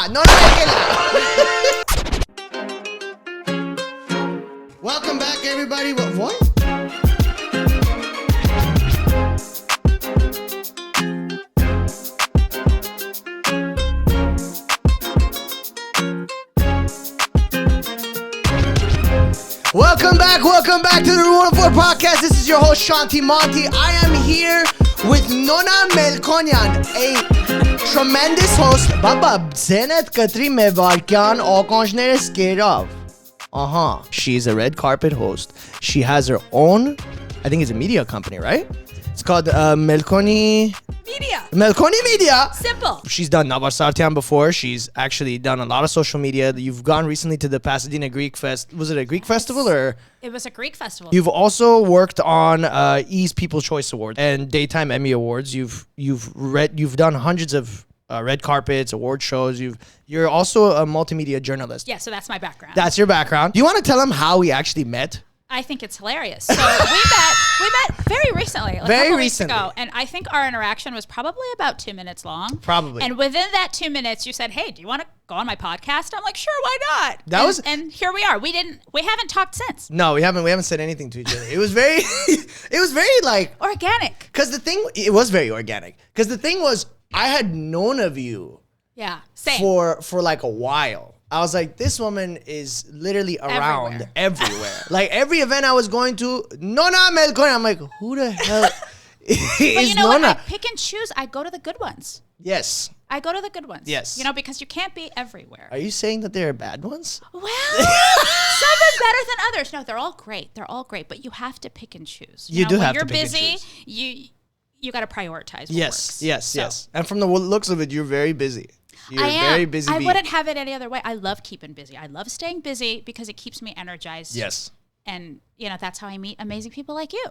Nona Melkonian. Welcome back, everybody. What? Welcome back to the Room 4 podcast. This is your host, Shanti Monty. I am here with Nona Melkonian, a tremendous host. Baba, Zenet Katri Mevarkyan Okonjner Skerov. She's a red carpet host. She has her own, I think it's a media company, right? It's called Melkoni Media. Simple. She's done Navasartyan before. She's actually done a lot of social media. You've gone recently to the Pasadena Greek Fest. Was it a Greek festival or? It was a Greek festival. You've also worked on E's People's Choice Awards and Daytime Emmy Awards. You've done hundreds of red carpets, award shows. You're also a multimedia journalist. Yeah, so that's my background. That's your background. Do you want to tell them how we actually met? I think it's hilarious. So we met very recently, a couple weeks ago, and I think our interaction was probably about 2 minutes long. Probably. And within that 2 minutes, you said, "Hey, do you want to go on my podcast?" I'm like, "Sure, why not?" And here we are. We haven't talked since. No, we haven't said anything to each other. It was very like organic. It was very organic. Because the thing was, I had known of you. Yeah, same. For like a while. I was like, this woman is literally around everywhere. Like every event I was going to, Nona Melkonian. I'm like, who the hell is But you know Nona? what? I pick and choose. I go to the good ones. Yes. I go to the good ones. Yes. You know, because you can't be everywhere. Are you saying that there are bad ones? Well, some are better than others. No, they're all great. But you have to pick and choose. You do have to pick When and you're choose. busy, you got to prioritize what Yes, works. yes. And from the looks of it, you're very busy. You're very busy. I wouldn't have it any other way. I love keeping busy. I love staying busy because it keeps me energized. Yes. And, that's how I meet amazing people like you.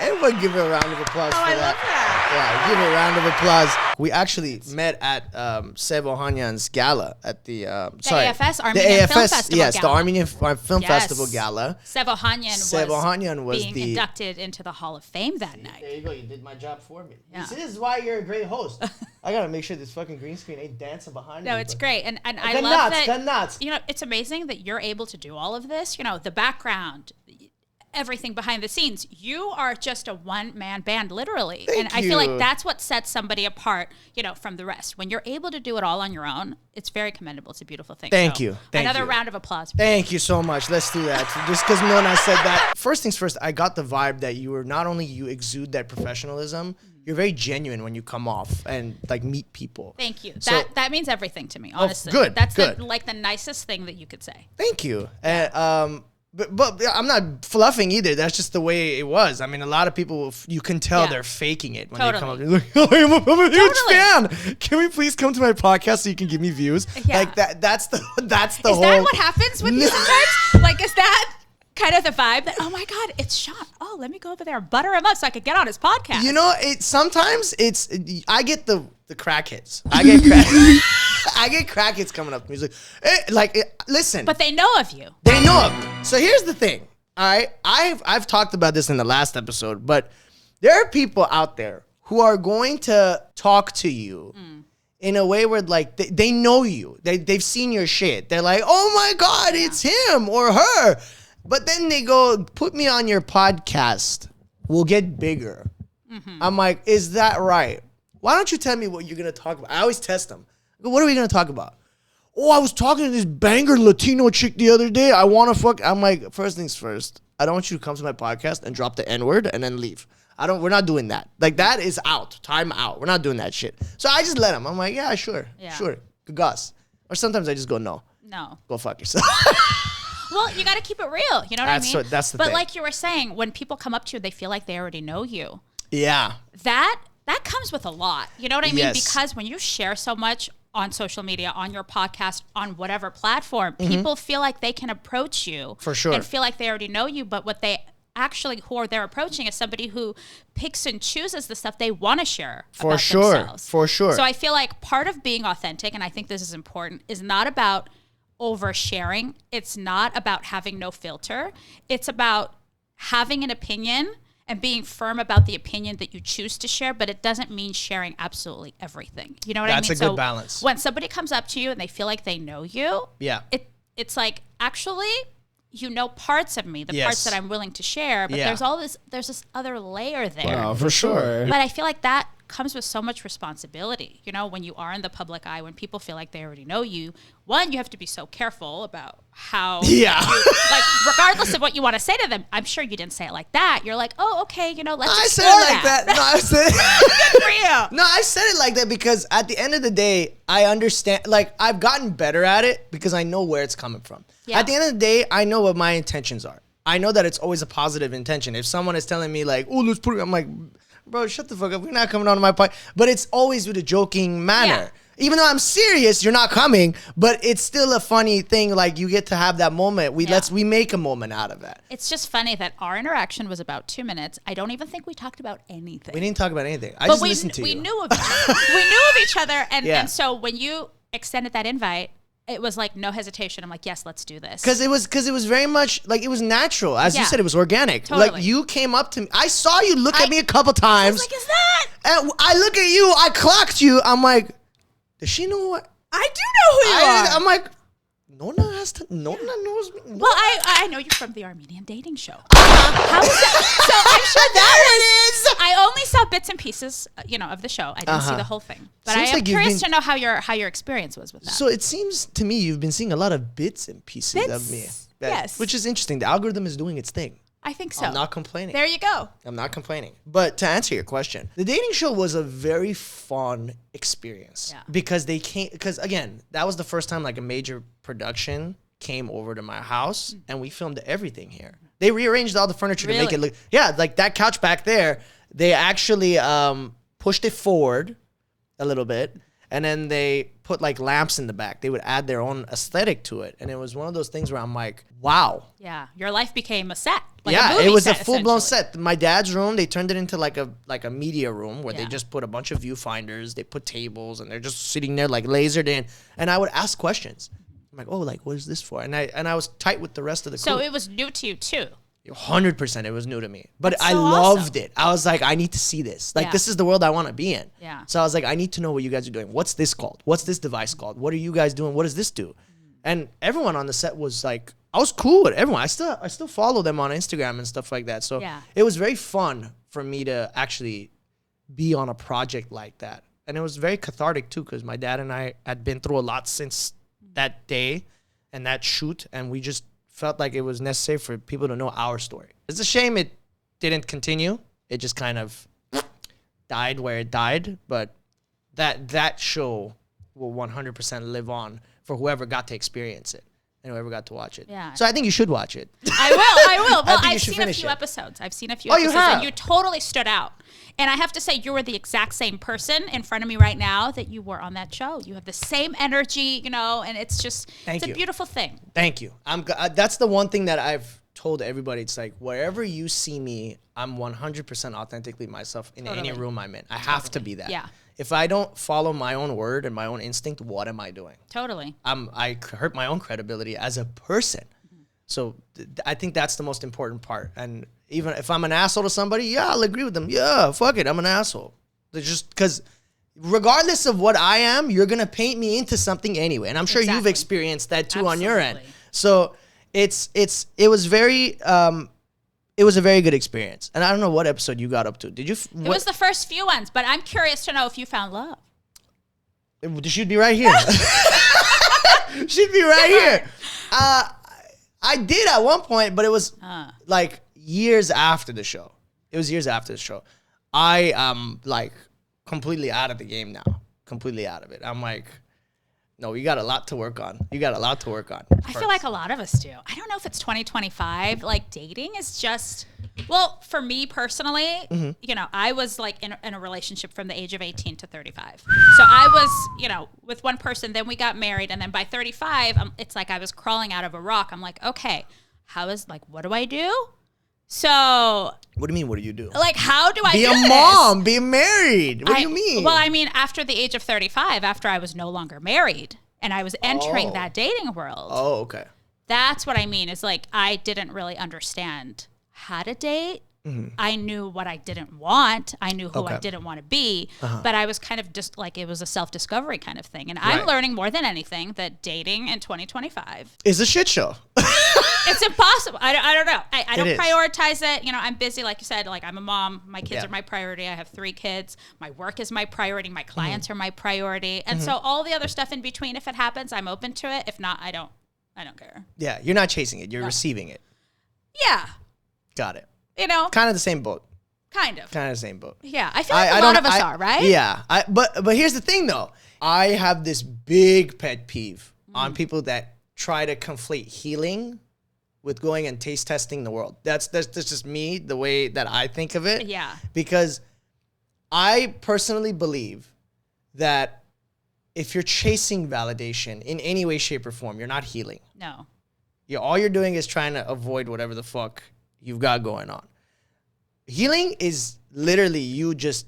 Everyone give her a round of applause for that. I love that. Yeah, give her a round of applause. We actually met at Seb Ohanyan's gala at the AFS, Armenian Film Festival yes, Gala. the Armenian Film Festival Gala. Seb Ohanyan was being the inducted into the Hall of Fame that night. There you go. You did my job for me. Yeah. This is why you're a great host. I gotta make sure this fucking green screen ain't dancing behind me. No, it's great. And I love that. The nuts. It's amazing that you're able to do all of this. The background, everything behind the scenes. You are just a one-man band, literally. Thank I you. feel like that's what sets somebody apart, from the rest. When you're able to do it all on your own, it's very commendable. It's a beautiful thing. Thank you. Another round of applause. Thank you so much. Let's do that. Just because Nona said that. First things first, I got the vibe that you exude that professionalism. You're very genuine when you come off and like meet people. Thank you. So, that means everything to me, honestly. Good. That's good. the nicest thing that you could say. Thank you. But I'm not fluffing either. That's just the way it was. I mean, a lot of people, you can tell they're faking it when they come up. They're like, oh, I'm a huge fan. Can we please come to my podcast so you can give me views? Yeah. Like that's the whole. Is that what happens with you sometimes? Like, is that kind of the vibe that, oh my God, it's Sean. Oh, let me go over there and butter him up so I could get on his podcast. Sometimes I get the crack hits. I get crack hits coming up to me. He's like, hey, listen. But they know of you. They know of me. So here's the thing. All right. I've talked about this in the last episode, but there are people out there who are going to talk to you in a way where like they know you. They've seen your shit. They're like, oh my God, it's him or her. But then they go, put me on your podcast. We'll get bigger. Mm-hmm. I'm like, is that right? Why don't you tell me what you're going to talk about? I always test them. I go, what are we going to talk about? Oh, I was talking to this banger Latino chick the other day. I want to fuck. I'm like, first things first. I don't want you to come to my podcast and drop the N-word and then leave. We're not doing that. Like, that is out. Time out. We're not doing that shit. So I just let him. I'm like, yeah, sure. Good goss. Or sometimes I just go, no. Go fuck yourself. Well, you got to keep it real. You know what I mean? That's the thing. But like you were saying, when people come up to you, they feel like they already know you. Yeah. That comes with a lot. You know what I mean? Yes. Because when you share so much on social media, on your podcast, on whatever platform, people feel like they can approach you. For sure. And feel like they already know you. But what they actually, who they're approaching is somebody who picks and chooses the stuff they want to share about themselves. For sure. So I feel like part of being authentic, and I think this is important, is not about oversharing. It's not about having no filter. It's about having an opinion and being firm about the opinion that you choose to share, but it doesn't mean sharing absolutely everything. You know what I mean? That's a good balance. When somebody comes up to you and they feel like they know you, it's like, actually, you know parts of me, the parts that I'm willing to share, but there's this other layer there. Oh, for sure. But I feel like that comes with so much responsibility. You know, when you are in the public eye, when people feel like they already know you, one, you have to be so careful about how like, regardless of what you want to say to them, I'm sure you didn't say it like that. You're like, oh, okay, you know, let's explore I said it like that. No, I said good for you. No, I said it like that because at the end of the day, I understand, like, I've gotten better at it because I know where it's coming from. Yeah. At the end of the day, I know what my intentions are. I know that it's always a positive intention. If someone is telling me like, oh, let's put it, I'm like, bro, shut the fuck up. We're not coming on to my part. But it's always with a joking manner. Yeah. Even though I'm serious, you're not coming, but it's still a funny thing. Like, you get to have that moment. We make a moment out of that. It's just funny that our interaction was about 2 minutes. I don't even think we talked about anything. We didn't talk about anything. I just listened to you. We knew of each other. We knew of each other. And so when you extended that invite, it was like no hesitation. I'm like, yes, let's do this. Because it was very much like, it was natural. As you said, it was organic. Totally. Like, you came up to me. I saw you look at me a couple times. I was like, is that? And I look at you. I clocked you. I'm like, does she know what? I do know who you are. I'm like, Nona knows me. Well, I know you from the Armenian dating show. How is that? So I'm sure that is. I only saw bits and pieces, of the show. I didn't see the whole thing. But I am curious to know how your experience was with that. So it seems to me you've been seeing a lot of bits and pieces of me. Yes. Which is interesting. The algorithm is doing its thing. I think so. I'm not complaining. There you go. I'm not complaining. But to answer your question, the dating show was a very fun experience. Yeah. Because again, that was the first time like a major production came over to my house and we filmed everything here. They rearranged all the furniture to make it look, like that couch back there, they actually pushed it forward a little bit. And then they put like lamps in the back. They would add their own aesthetic to it. And it was one of those things where I'm like, wow. Yeah, your life became a set. Like it was a full-blown set. My dad's room, they turned it into like a media room where they just put a bunch of viewfinders. They put tables and they're just sitting there like lasered in. And I would ask questions. I'm like, oh, like, what is this for? And I was tight with the rest of the crew. So it was new to you too. 100% it was new to me, but That's I so loved awesome. it. I was like, I need to see this. Like, this is the world I want to be in. Yeah. So I was like, I need to know what you guys are doing. What's this called? What's this device called? What are you guys doing? What does this do? And everyone on the set was like, I was cool with everyone. I still follow them on Instagram and stuff like that. So it was very fun for me to actually be on a project like that. And it was very cathartic too, because my dad and I had been through a lot since that day and that shoot, and we just felt like it was necessary for people to know our story. It's a shame it didn't continue. It just kind of died where it died, but that show will 100% live on for whoever got to experience it and whoever got to watch it. Yeah. So I think you should watch it. I will. Well, I've seen a few episodes. Oh, you have? And you totally stood out. And I have to say, you were the exact same person in front of me right now that you were on that show. You have the same energy, and it's just, it's a beautiful thing. Thank you. That's the one thing that I've told everybody. It's like, wherever you see me, I'm 100% authentically myself in any room I'm in. I have to be that. Yeah. If I don't follow my own word and my own instinct, what am I doing? Totally. I hurt my own credibility as a person. So I think that's the most important part. And even if I'm an asshole to somebody, I'll agree with them. Yeah, fuck it, I'm an asshole. They're just because regardless of what I am, you're going to paint me into something anyway. And I'm sure you've experienced that too on your end. So it was a very good experience. And I don't know what episode you got up to. Did you? It was the first few ones, but I'm curious to know if you found love. She'd be right here. She'd be right here. I did at one point, but it was like years after the show. It was years after the show. I am like completely out of the game now. Completely out of it. I'm like, no, you got a lot to work on. I feel like a lot of us do. I don't know if it's 2025. Like, dating is just, well, for me personally, I was like in a relationship from the age of 18 to 35. So I was, with one person, then we got married. And then by 35, it's like I was crawling out of a rock. I'm like, okay, what do I do? So. What do you mean, what do you do? Like, how do I be do a this? mom, be married. What do you mean? Well, I mean, after the age of 35, after I was no longer married and I was entering that dating world. Oh, okay. That's what I mean is like, I didn't really understand how to date. I knew what I didn't want. I knew who I didn't want to be. But I was kind of just like, it was a self-discovery kind of thing. And I'm learning more than anything that dating in 2025 is a shit show. It's impossible. I don't know. I don't is. prioritize it. You know, I'm busy. Like you said, like I'm a mom. My kids are my priority. I have 3 kids. My work is my priority. My clients are my priority. And so all the other stuff in between, if it happens, I'm open to it. If not, I don't care. Yeah, you're not chasing it. You're receiving it. Yeah. Got it. You know? Kind of the same boat. Kind of. Kind of the same boat. Yeah. I feel like a lot of us are, right? Yeah. But here's the thing, though. I have this big pet peeve on people that try to conflate healing with going and taste testing the world. That's just me, the way that I think of it. Yeah. Because I personally believe that if you're chasing validation in any way, shape, or form, you're not healing. No. All you're doing is trying to avoid whatever the fuck you've got going on. Healing is literally you just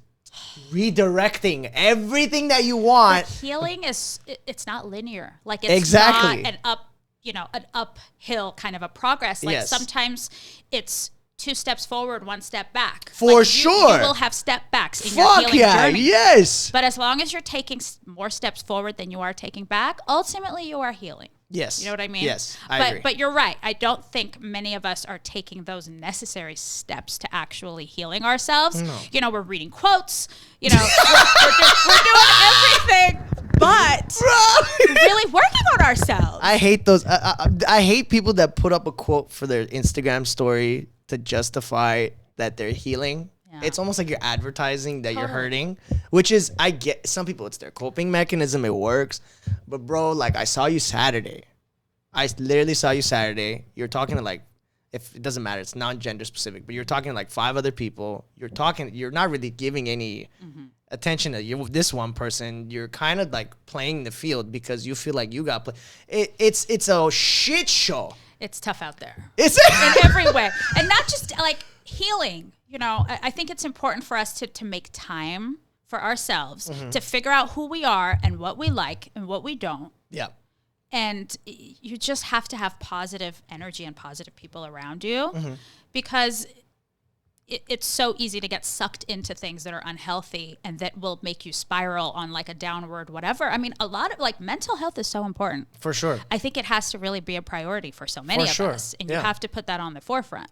redirecting everything that you want. But healing it's not linear. Like it's exactly not an uphill kind of a progress. Like sometimes it's 2 steps forward, 1 step back. For sure. You will have step backs in your healing journey. Yes. But as long as you're taking more steps forward than you are taking back, ultimately you are healing. Yes. You know what I mean? Yes, I agree. But you're right. I don't think many of us are taking those necessary steps to actually healing ourselves. No. You know, we're reading quotes. You know, we're doing everything, but really working on ourselves. I hate those. I hate people that put up a quote for their Instagram story to justify that they're healing. Yeah. It's almost like you're advertising that you're hurting, which is, I get some people, it's their coping mechanism. It works. But bro, like I saw you Saturday. I literally saw you Saturday. You're talking to like, if it doesn't matter, it's non-gender specific, but you're talking to like 5 other people. You're not really giving any attention to this one person. You're kind of like playing the field because you feel like you got play. It's a shit show. It's tough out there. It's in every way. And not just like healing. You know, I think it's important for us to make time for ourselves to figure out who we are and what we like and what we don't. Yeah. And you just have to have positive energy and positive people around you because it's so easy to get sucked into things that are unhealthy and that will make you spiral on like a downward whatever. I mean, a lot of like mental health is so important. For sure. I think it has to really be a priority for so many of us. And you have to put that on the forefront.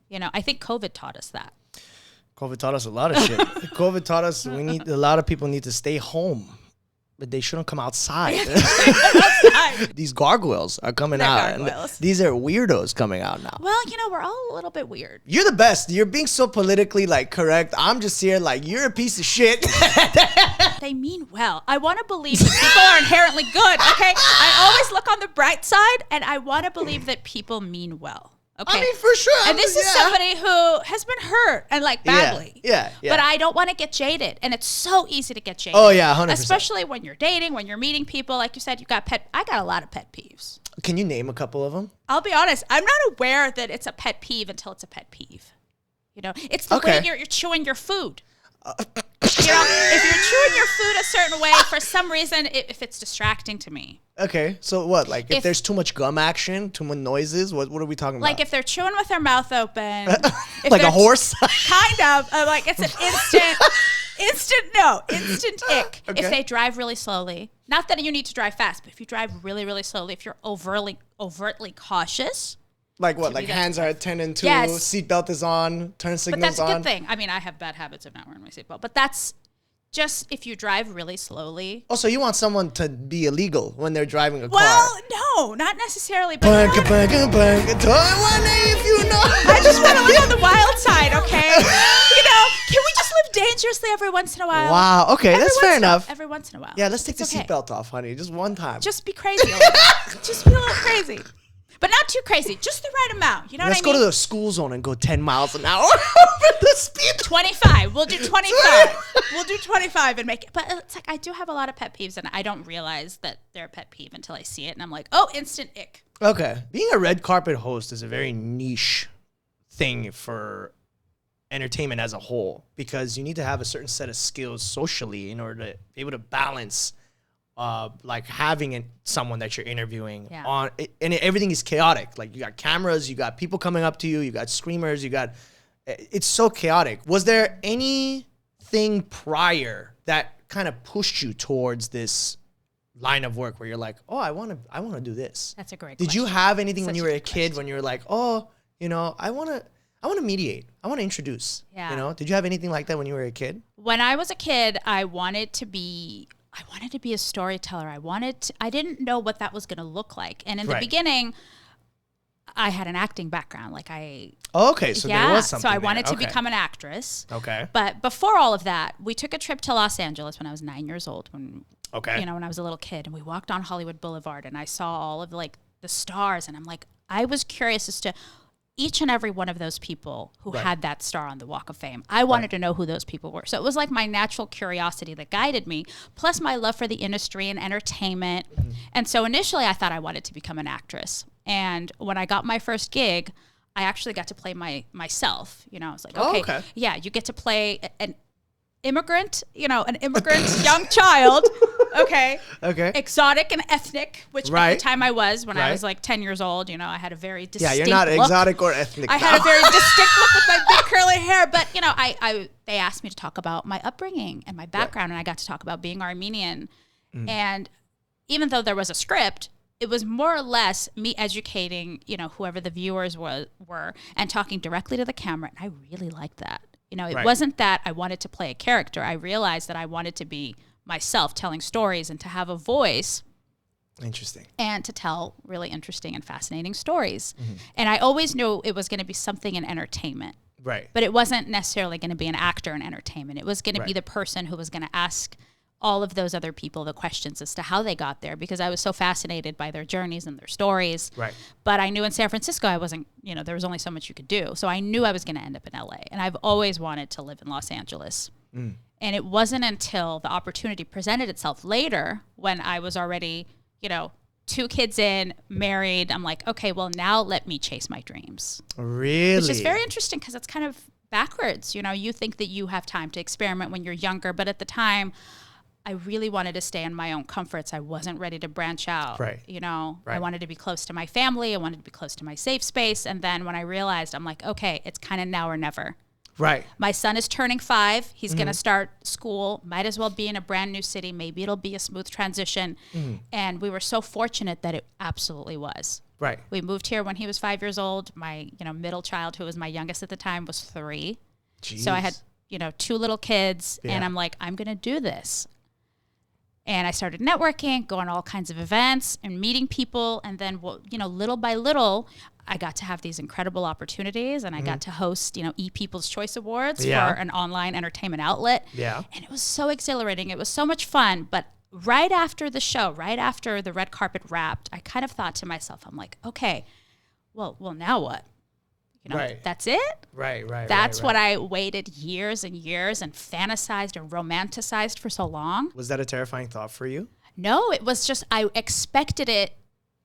You know, I think COVID taught us that. COVID taught us a lot of shit. COVID taught us a lot of people need to stay home, but they shouldn't come outside. These gargoyles are coming out. Gargoyles. These are weirdos coming out now. Well, you know, we're all a little bit weird. You're the best. You're being so politically like correct. I'm just here like, you're a piece of shit. They mean well. I want to believe that people are inherently good, okay? I always look on the bright side, and I want to believe that people mean well. Okay. I mean, for sure. And this is somebody who has been hurt and like badly. Yeah. But I don't want to get jaded. And it's so easy to get jaded. Oh, yeah, 100%. Especially when you're dating, when you're meeting people. Like you said, I got a lot of pet peeves. Can you name a couple of them? I'll be honest. I'm not aware that it's a pet peeve until it's a pet peeve. You know, it's the way you're chewing your food. You know, if you're chewing your food a certain way, for some reason, if it's distracting to me. Okay, so what? Like if there's too much gum action, too much noises, what are we talking about? Like if they're chewing with their mouth open. Like a horse? Kind of. Like it's an instant ick. Okay. If they drive really slowly. Not that you need to drive fast, but if you drive really, really slowly, if you're overtly cautious. Like what? Like hands are attended to, seatbelt is on, turn signals on. But that's a good thing. I mean, I have bad habits of not wearing my seatbelt, but that's just if you drive really slowly. Oh, so you want someone to be illegal when they're driving a car? Well, no, not necessarily. But I just want to live on the wild side, okay? You know, can we just live dangerously every once in a while? Wow, okay, that's fair enough. Every once in a while. Yeah, let's take the seatbelt off, honey, just one time. Just be crazy a little bit. Just be a little crazy. But not too crazy, just the right amount. You know what I mean? Let's go to the school zone and go 10 miles an hour over the speed. 25. We'll do 25. We'll do 25 and make it. But it's like I do have a lot of pet peeves, and I don't realize that they're a pet peeve until I see it, and I'm like, oh, instant ick. Okay. Being a red carpet host is a very niche thing for entertainment as a whole because you need to have a certain set of skills socially in order to be able to balance like having someone that you're interviewing on, and everything is chaotic. Like you got cameras, you got people coming up to you, you got screamers, you got it's so chaotic. Was there anything prior that kind of pushed you towards this line of work where you're like, oh, I want to do this? That's a great Did question. you have anything Such when you were a kid when you were like, oh, I want to mediate. I want to introduce. Yeah. Did you have anything like that when you were a kid? When I was a kid, I wanted to be a storyteller. I didn't know what that was going to look like. And in the beginning, I had an acting background. Okay, so there was something so I wanted there. to become an actress. Okay. But before all of that, we took a trip to Los Angeles when I was 9 years old, when I was a little kid, and we walked on Hollywood Boulevard, and I saw all of the stars, and I'm like, I was curious as to each and every one of those people who had that star on the Walk of Fame. I wanted to know who those people were. So it was like my natural curiosity that guided me, plus my love for the industry and entertainment. Mm-hmm. And so initially I thought I wanted to become an actress. And when I got my first gig, I actually got to play myself. I was like, okay, yeah, you get to play an immigrant young child. Okay. Exotic and ethnic, which at the time I was when I was 10 years old. I had a very distinct look. Yeah, you're not look. exotic or ethnic. I had a very distinct look with my big curly hair. But, they asked me to talk about my upbringing and my background, and I got to talk about being Armenian. Mm. And even though there was a script, it was more or less me educating, whoever the viewers were and talking directly to the camera. And I really liked that. It wasn't that I wanted to play a character. I realized that I wanted to be myself, telling stories and to have a voice. Interesting. And to tell really interesting and fascinating stories. Mm-hmm. And I always knew it was going to be something in entertainment. Right. But it wasn't necessarily going to be an actor in entertainment. It was going to be the person who was going to ask all of those other people the questions as to how they got there, because I was so fascinated by their journeys and their stories. Right. But I knew in San Francisco I wasn't, there was only so much you could do. So I knew I was going to end up in LA. And I've always wanted to live in Los Angeles. Mm. And it wasn't until the opportunity presented itself later, when I was already, 2 kids in, married. I'm like, okay, well, now let me chase my dreams. Really? Which is very interesting, because it's kind of backwards. You think that you have time to experiment when you're younger. But at the time, I really wanted to stay in my own comforts. I wasn't ready to branch out. Right. I wanted to be close to my family. I wanted to be close to my safe space. And then when I realized, I'm like, okay, it's kind of now or never. Right. My son is turning 5. He's going to start school. Might as well be in a brand new city. Maybe it'll be a smooth transition. Mm-hmm. And we were so fortunate that it absolutely was. Right. We moved here when he was 5 years old. My, middle child, who was my youngest at the time, was 3. Jeez. So I had, 2 little kids, and I'm like, I'm going to do this. And I started networking, going to all kinds of events and meeting people. And then, little by little, I got to have these incredible opportunities, and I got to host, People's Choice Awards for an online entertainment outlet. Yeah. And it was so exhilarating. It was so much fun. But right after the show, right after the red carpet wrapped, I kind of thought to myself, I'm like, okay, well, now what? That's it? Right. That's what I waited years and years and fantasized and romanticized for so long. Was that a terrifying thought for you? No, it was just, I expected it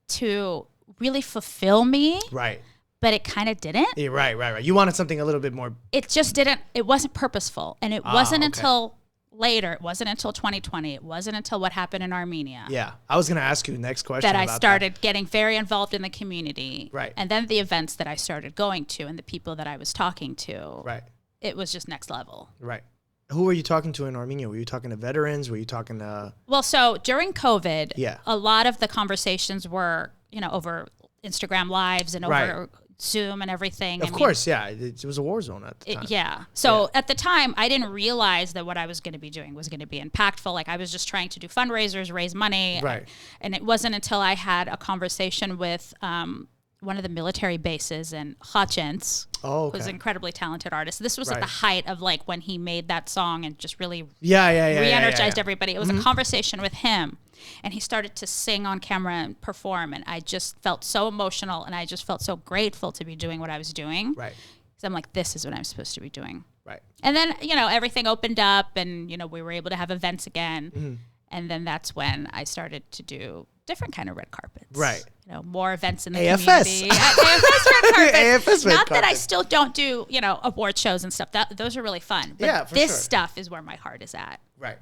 to really fulfill me. Right. But it kind of didn't. Yeah, right. You wanted something a little bit more. It just didn't, it wasn't purposeful. And it wasn't until later, it wasn't until 2020, it wasn't until what happened in Armenia. Yeah, I was going to ask you the next question that I started getting very involved in the community. Right. And then the events that I started going to and the people that I was talking to. Right. It was just next level. Right. Who were you talking to in Armenia? Were you talking to veterans? Were you talking to... Well, so during COVID, a lot of the conversations were, over Instagram Lives and over Zoom and everything. Of course, it was a war zone at the time. So at the time, I didn't realize that what I was going to be doing was going to be impactful. Like, I was just trying to do fundraisers, raise money. Right. And it wasn't until I had a conversation with one of the military bases in Hutchins, who's an incredibly talented artist. This was at the height of when he made that song and just really re-energized everybody. It was a conversation with him. And he started to sing on camera and perform. And I just felt so emotional, and I just felt so grateful to be doing what I was doing. Right. Because I'm like, this is what I'm supposed to be doing. Right. And then, everything opened up, and, we were able to have events again. Mm-hmm. And then that's when I started to do different kind of red carpets. Right. More events in the community. AFS red carpet. AFS red Not that I still don't do, award shows and stuff. Those are really fun. But this stuff is where my heart is at. Right.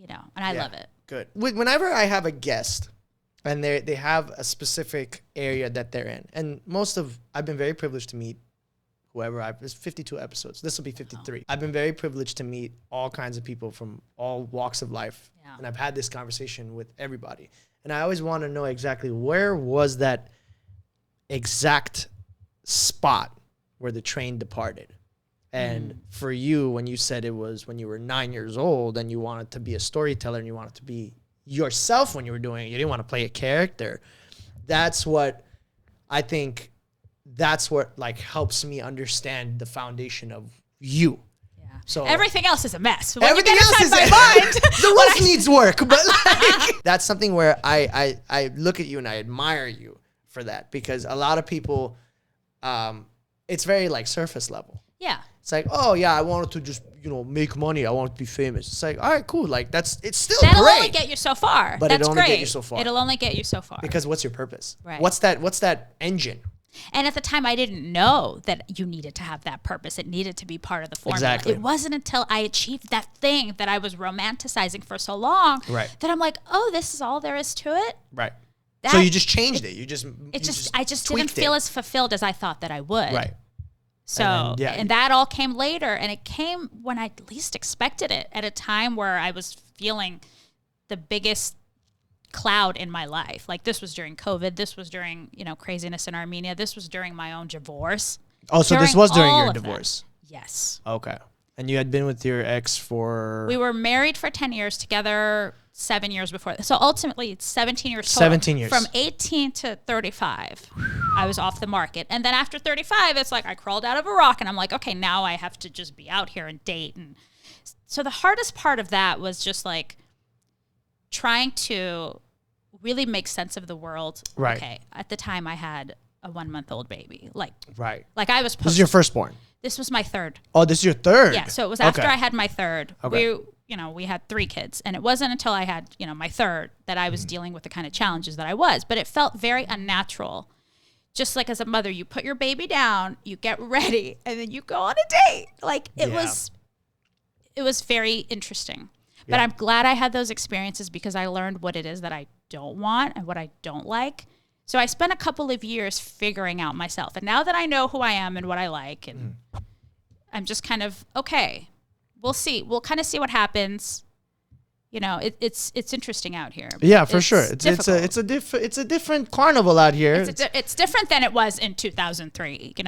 And I love it. Good. Whenever I have a guest and they have a specific area that they're in, and I've been very privileged to meet It's 52 episodes. This will be 53. I've been very privileged to meet all kinds of people from all walks of life. Yeah. And I've had this conversation with everybody. And I always want to know exactly where was that exact spot where the train departed. And for you, when you said it was when you were 9 years old and you wanted to be a storyteller and you wanted to be yourself when you were doing it, you didn't want to play a character. That's what I think, that's what like helps me understand the foundation of you. Yeah. So everything else is a mess. When everything else is my mind, the roof needs work, but like, that's something where I look at you and I admire you for that, because a lot of people, it's very like surface level. Yeah. It's like, oh yeah, I wanted to just, make money. I want to be famous. It's like, all right, cool. Like it's still That'll great. only get you so far. But that's it'll only great. get you so far. It'll only get you so far. Because what's your purpose? Right. What's that engine? And at the time, I didn't know that you needed to have that purpose. It needed to be part of the formula. Exactly. It wasn't until I achieved that thing that I was romanticizing for so long that I'm like, oh, this is all there is to it. Right. So you just changed it. I just didn't feel as fulfilled as I thought that I would. Right. So, and that all came later, and it came when I least expected it, at a time where I was feeling the biggest cloud in my life. Like, this was during COVID. This was during, craziness in Armenia. This was during my own divorce. Oh, so this was during your divorce? Yes. Okay. And you had been with your ex for... We were married for 10 years, together 7 years before. So ultimately, it's 17 years total. 17 years. From 18 to 35, I was off the market. And then after 35, it's like I crawled out of a rock, and I'm like, okay, now I have to just be out here and date. And so the hardest part of that was just like trying to really make sense of the world. Right. Okay. At the time, I had a 1-month-old baby. Right. Like I was... This is your firstborn? This was my third. Oh, this is your third? Yeah, so it was after I had my third. Okay. We had 3 kids, and it wasn't until I had, my third that I was dealing with the kind of challenges that I was. But it felt very unnatural. Just like as a mother, you put your baby down, you get ready, and then you go on a date. Like it was very interesting. But I'm glad I had those experiences, because I learned what it is that I don't want and what I don't like. So I spent a couple of years figuring out myself. And now that I know who I am and what I like, and I'm just kind of, okay, we'll see. We'll kind of see what happens. It's interesting out here. Yeah, for sure. It's a different carnival out here. It's different than it was in 2003, when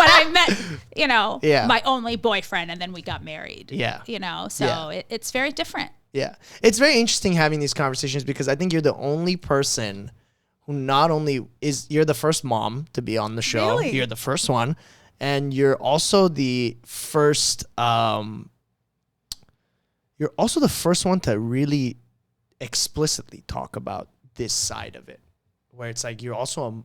I met, my only boyfriend, and then we got married. Yeah. It's very different. Yeah. It's very interesting having these conversations, because I think you're the only person who not only you're the first mom to be on the show. Really? You're the first one. And you're also the first one to really explicitly talk about this side of it, where it's like you're also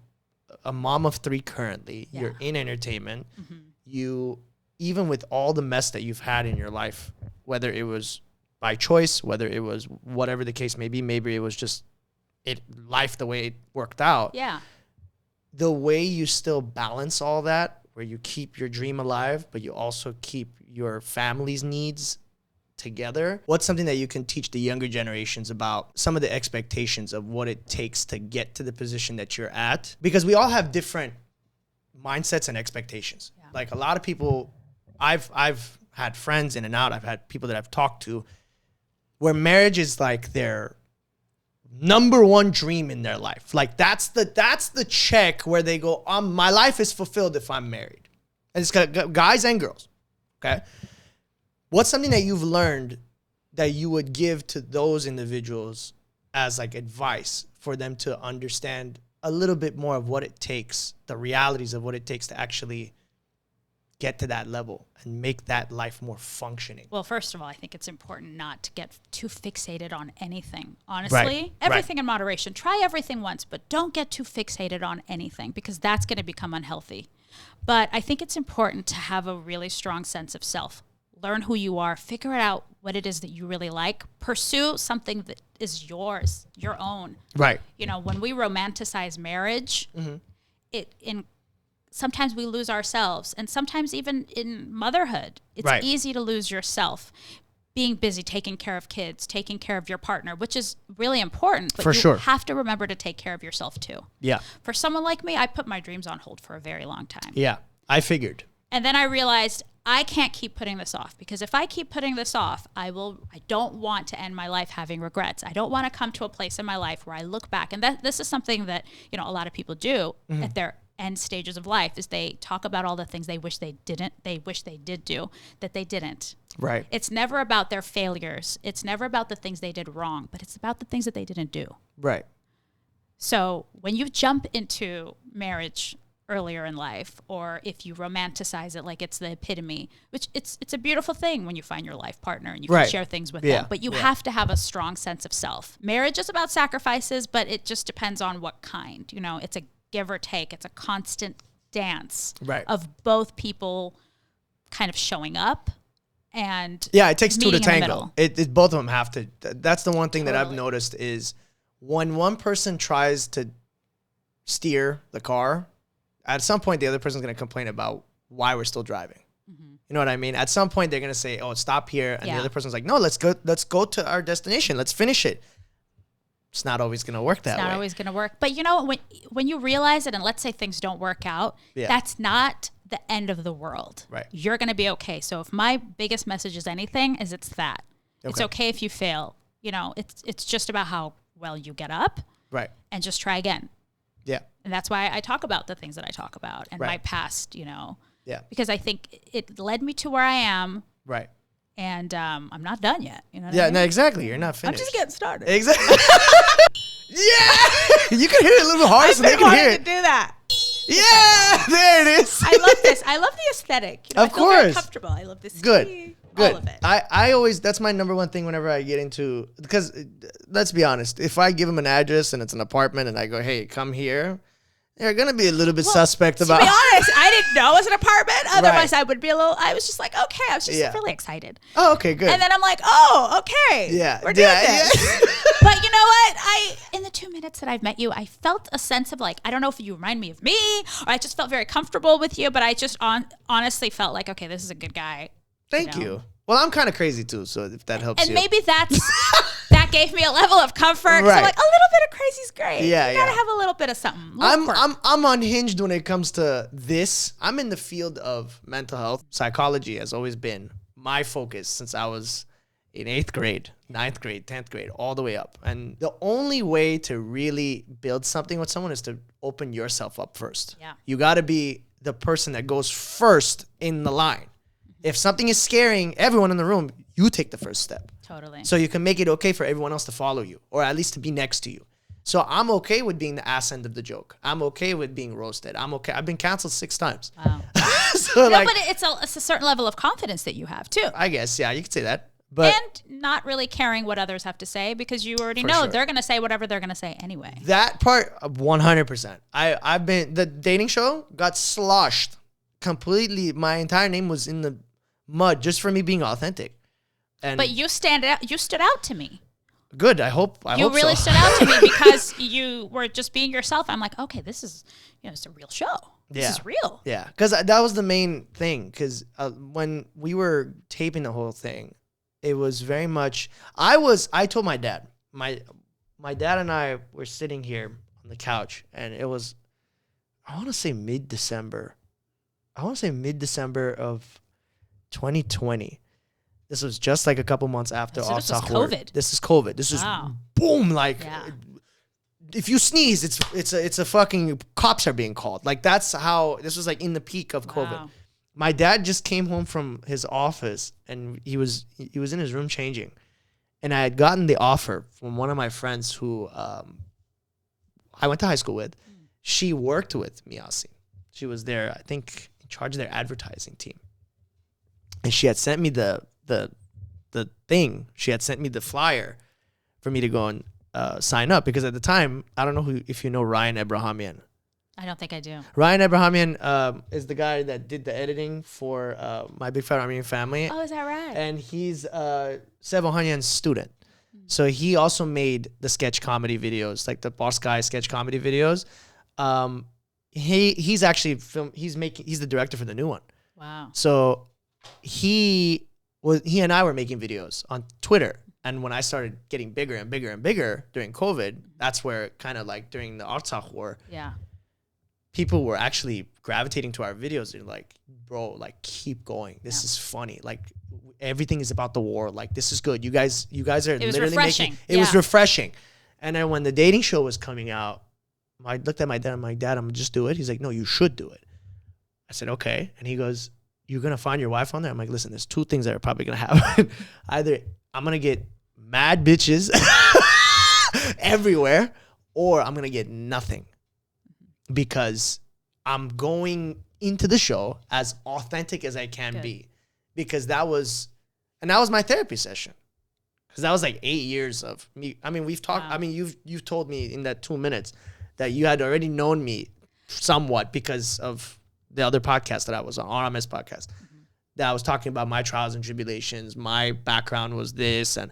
a mom of 3 currently. Yeah. You're in entertainment. Mm-hmm. You, even with all the mess that you've had in your life, whether it was by choice, whether it was whatever the case may be, maybe it was just life the way it worked out. Yeah. The way you still balance all that, where you keep your dream alive, but you also keep your family's needs together. What's something that you can teach the younger generations about some of the expectations of what it takes to get to the position that you're at? Because we all have different mindsets and expectations. Yeah. Like a lot of people, I've had friends in and out. I've had people that I've talked to where marriage is like their number one dream in their life. Like that's the check where they go, my life is fulfilled if I'm married. And it's got guys and girls. Okay. What's something that you've learned that you would give to those individuals as like advice for them to understand a little bit more of what it takes, the realities of what it takes to actually get to that level and make that life more functioning? Well, first of all, I think it's important not to get too fixated on anything. Honestly, everything in moderation. Try everything once, but don't get too fixated on anything, because that's going to become unhealthy. But I think it's important to have a really strong sense of self. Learn who you are, figure out what it is that you really like, pursue something that is yours, your own. Right. When we romanticize marriage, sometimes we lose ourselves, and sometimes even in motherhood, it's easy to lose yourself, being busy, taking care of kids, taking care of your partner, which is really important. But For you sure. have to remember to take care of yourself too. Yeah. For someone like me, I put my dreams on hold for a very long time. Yeah. I figured. And then I realized I can't keep putting this off, because if I keep putting this off, I don't want to end my life having regrets. I don't want to come to a place in my life where I look back. And this is something that, a lot of people do at their end stages of life, is they talk about all the things they wish they did do that they didn't. Right. It's never about their failures. It's never about the things they did wrong, but it's about the things that they didn't do. Right. So when you jump into marriage earlier in life, or if you romanticize it like it's the epitome, which it's a beautiful thing when you find your life partner and you can share things with them, but you have to have a strong sense of self. Marriage is about sacrifices, but it just depends on what kind. It's a give or take. It's a constant dance of both people kind of showing up. And it takes two to meeting in the tango. middle. Both of them have to. That's the one thing that I've noticed is when one person tries to steer the car, at some point the other person's going to complain about why we're still driving. You know what I mean? At some point they're going to say, "Oh, stop here," and the other person's like, "No, let's go to our destination. Let's finish it." It's not always going to work that way. It's not always going to work. But when you realize it, and let's say things don't work out, that's not the end of the world. Right. You're going to be okay. So if my biggest message is anything, it's that. Okay. It's okay if you fail. It's just about how well you get up. Right. And just try again. Yeah. And that's why I talk about the things that I talk about and my past, Yeah. Because I think it led me to where I am. Right. And I'm not done yet. You know what I mean? No, exactly. You're not finished. I'm just getting started. Exactly. Yeah. You can hit it a little bit harder so they can hear it. To do that. Yeah. There it is. I love this. I love the aesthetic. Of I feel very comfortable. I love this. Good. All of it. I always, that's my number one thing whenever I get into, because let's be honest, if I give them an address and it's an apartment and I go, "Hey, come here," they're going to be a little bit suspect about. To be honest, I didn't know it was an apartment. Otherwise, I would be I was just like, okay. I was just really excited. Oh, okay, good. And then I'm like, oh, okay. Yeah. We're doing this. But you know what? In the 2 minutes that I've met you, I felt a sense of I don't know if you remind me of me, or I just felt very comfortable with you, but I just honestly felt like, okay, this is a good guy. Thank you. Well, I'm kind of crazy too, so if that helps you. And maybe that gave me a level of comfort. Right. So a little bit of crazy's great. Yeah, you gotta have a little bit of something. I'm unhinged when it comes to this. I'm in the field of mental health. Psychology has always been my focus since I was in 8th grade, 9th grade, 10th grade, all the way up. And the only way to really build something with someone is to open yourself up first. Yeah. You gotta be the person that goes first in the line. If something is scaring everyone in the room, you take the first step. Totally. So you can make it okay for everyone else to follow you, or at least to be next to you. So I'm okay with being the ass end of the joke. I'm okay with being roasted. I'm okay. I've been canceled 6 times. Wow. So but it's a certain level of confidence that you have too. I guess, yeah, you could say that. But and not really caring what others have to say, because you already know they're going to say whatever they're going to say anyway. That part, 100%. I've been, the dating show got sloshed completely. My entire name was in the mud just for me being authentic. But you stood out to me. Good. I hope you really stood out to me because you were just being yourself. I'm like, okay, this is, it's a real show. This is real. Yeah. Because that was the main thing. Because when we were taping the whole thing, it was very much, I told my dad, my dad and I were sitting here on the couch, and it was, I want to say mid-December of 2020. This was just like a couple months after This is COVID. This is COVID. This is boom, if you sneeze, it's a fucking, cops are being called. That's how, this was in the peak of COVID. Wow. My dad just came home from his office, and he was in his room changing. And I had gotten the offer from one of my friends who I went to high school with. She worked with Miyasi. She was there, I think, in charge of their advertising team. And she had sent me the thing. She had sent me the flyer for me to go and sign up, because at the time, I don't know if you know Ryan Abrahamian. I don't think I do. Ryan Abrahamian is the guy that did the editing for My Big Fat Armenian Family. Oh, is that right? And he's Sevohanian's student. So he also made the sketch comedy videos, like the Boss Guy sketch comedy videos. He's actually he's the director for the new one. Wow. So he well, he and I were making videos on Twitter. And when I started getting bigger and bigger and bigger during COVID, that's where kind of like during the Artsakh war, people were actually gravitating to our videos. They're like, bro, like keep going. This is funny. Like everything is about the war. Like this is good. You guys are literally making it was refreshing. And then when the dating show was coming out, I looked at my dad. I'm like, Dad, I'm gonna just do it. He's like, no, you should do it. I said, okay. And he goes, you're gonna find your wife on there? I'm like, listen, there's two things that are probably gonna happen. Either I'm gonna get mad bitches everywhere, or I'm gonna get nothing, because I'm going into the show as authentic as I can be, because that was my therapy session, because that was like 8 years of me. I mean, we've talked. Wow. I mean, you've told me in that 2 minutes that you had already known me somewhat because of the other podcast that I was on, RMS podcast, that I was talking about my trials and tribulations. My background was this, and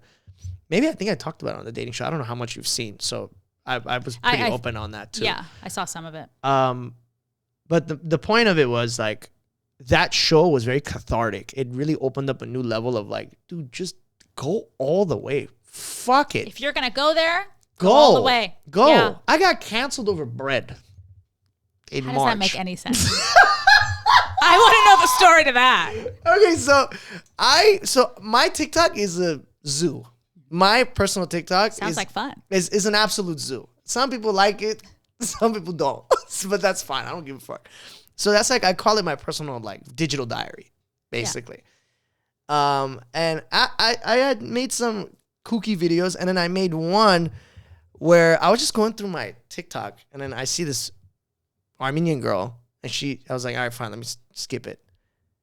maybe I think I talked about it on the dating show. I don't know how much you've seen, so I was pretty open on that too. Yeah, I saw some of it. But the point of it was like that show was very cathartic. It really opened up a new level of like, dude, just go all the way. Fuck it. If you're gonna go there, go all the way. Go. Yeah. I got canceled over bread in March. How does that make any sense? I want to know the story to that. Okay, so my TikTok is a zoo. My personal TikTok sounds like fun. Is an absolute zoo. Some people like it, some people don't. But that's fine. I don't give a fuck. So that's like, I call it my personal like digital diary, basically. Yeah. And I had made some kooky videos, and then I made one where I was just going through my TikTok, and then I see this Armenian girl, and I was like, all right, fine, let me skip it.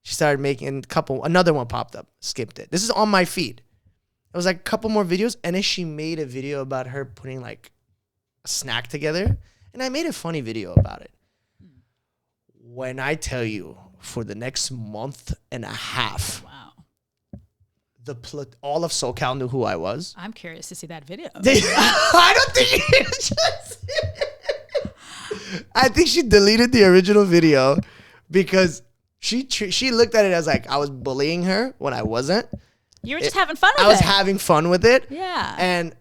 She started making another one popped up, skipped it. This is on my feed. It was like a couple more videos, and then she made a video about her putting like a snack together, and I made a funny video about it. When I tell you, for the next month and a half, all of SoCal knew who I was. I'm curious to see that video. I don't think I think she deleted the original video because she looked at it as like I was bullying her when I wasn't. You were just having fun with it. I was having fun with it. Yeah. And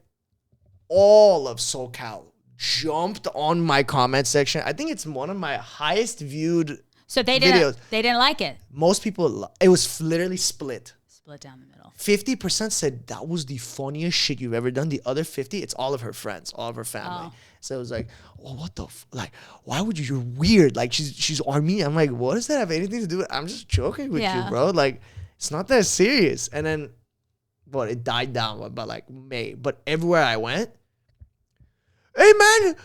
all of SoCal jumped on my comment section. I think it's one of my highest viewed videos. They didn't like it. Most people, it was literally split. Split down the middle. 50% said that was the funniest shit you've ever done. The other 50, it's all of her friends, all of her family. Oh. So it was like, oh, what the like? Why would you? You're weird. Like she's Armenian. I'm like, what does that have anything to do with? I'm just joking with you, bro. Like it's not that serious. And then, but it died down by like May. But everywhere I went, hey man,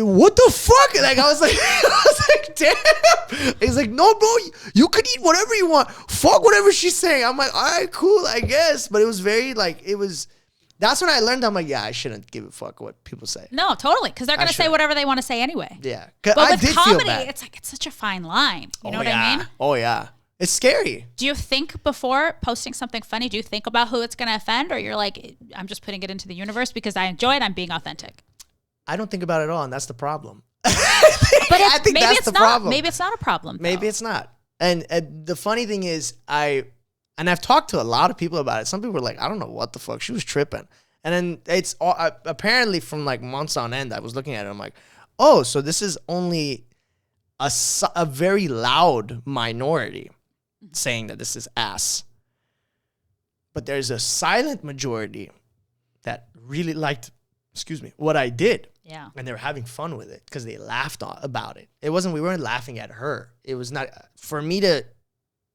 what the fuck? Like I was like, damn. He's like, no, bro, you could eat whatever you want. Fuck whatever she's saying. I'm like, all right, cool, I guess. But it was very like, that's when I learned. I'm like, yeah, I shouldn't give a fuck what people say. No, totally, because they're gonna say whatever they want to say anyway. Yeah, but with comedy, it's like it's such a fine line. You know what I mean? Oh yeah, it's scary. Do you think before posting something funny? Do you think about who it's gonna offend, or you're like, I'm just putting it into the universe because I enjoy it. I'm being authentic. I don't think about it at all, and that's the problem. But I think that's the problem. Maybe it's not a problem. Maybe it's not. And the funny thing is, I've talked to a lot of people about it. Some people were like, I don't know what the fuck. She was tripping. And then it's apparently from like months on end, I was looking at it. I'm like, oh, so this is only a very loud minority saying that this is ass. But there's a silent majority that really liked, what I did. Yeah. And they were having fun with it because they laughed about it. We weren't laughing at her. It was not, for me to,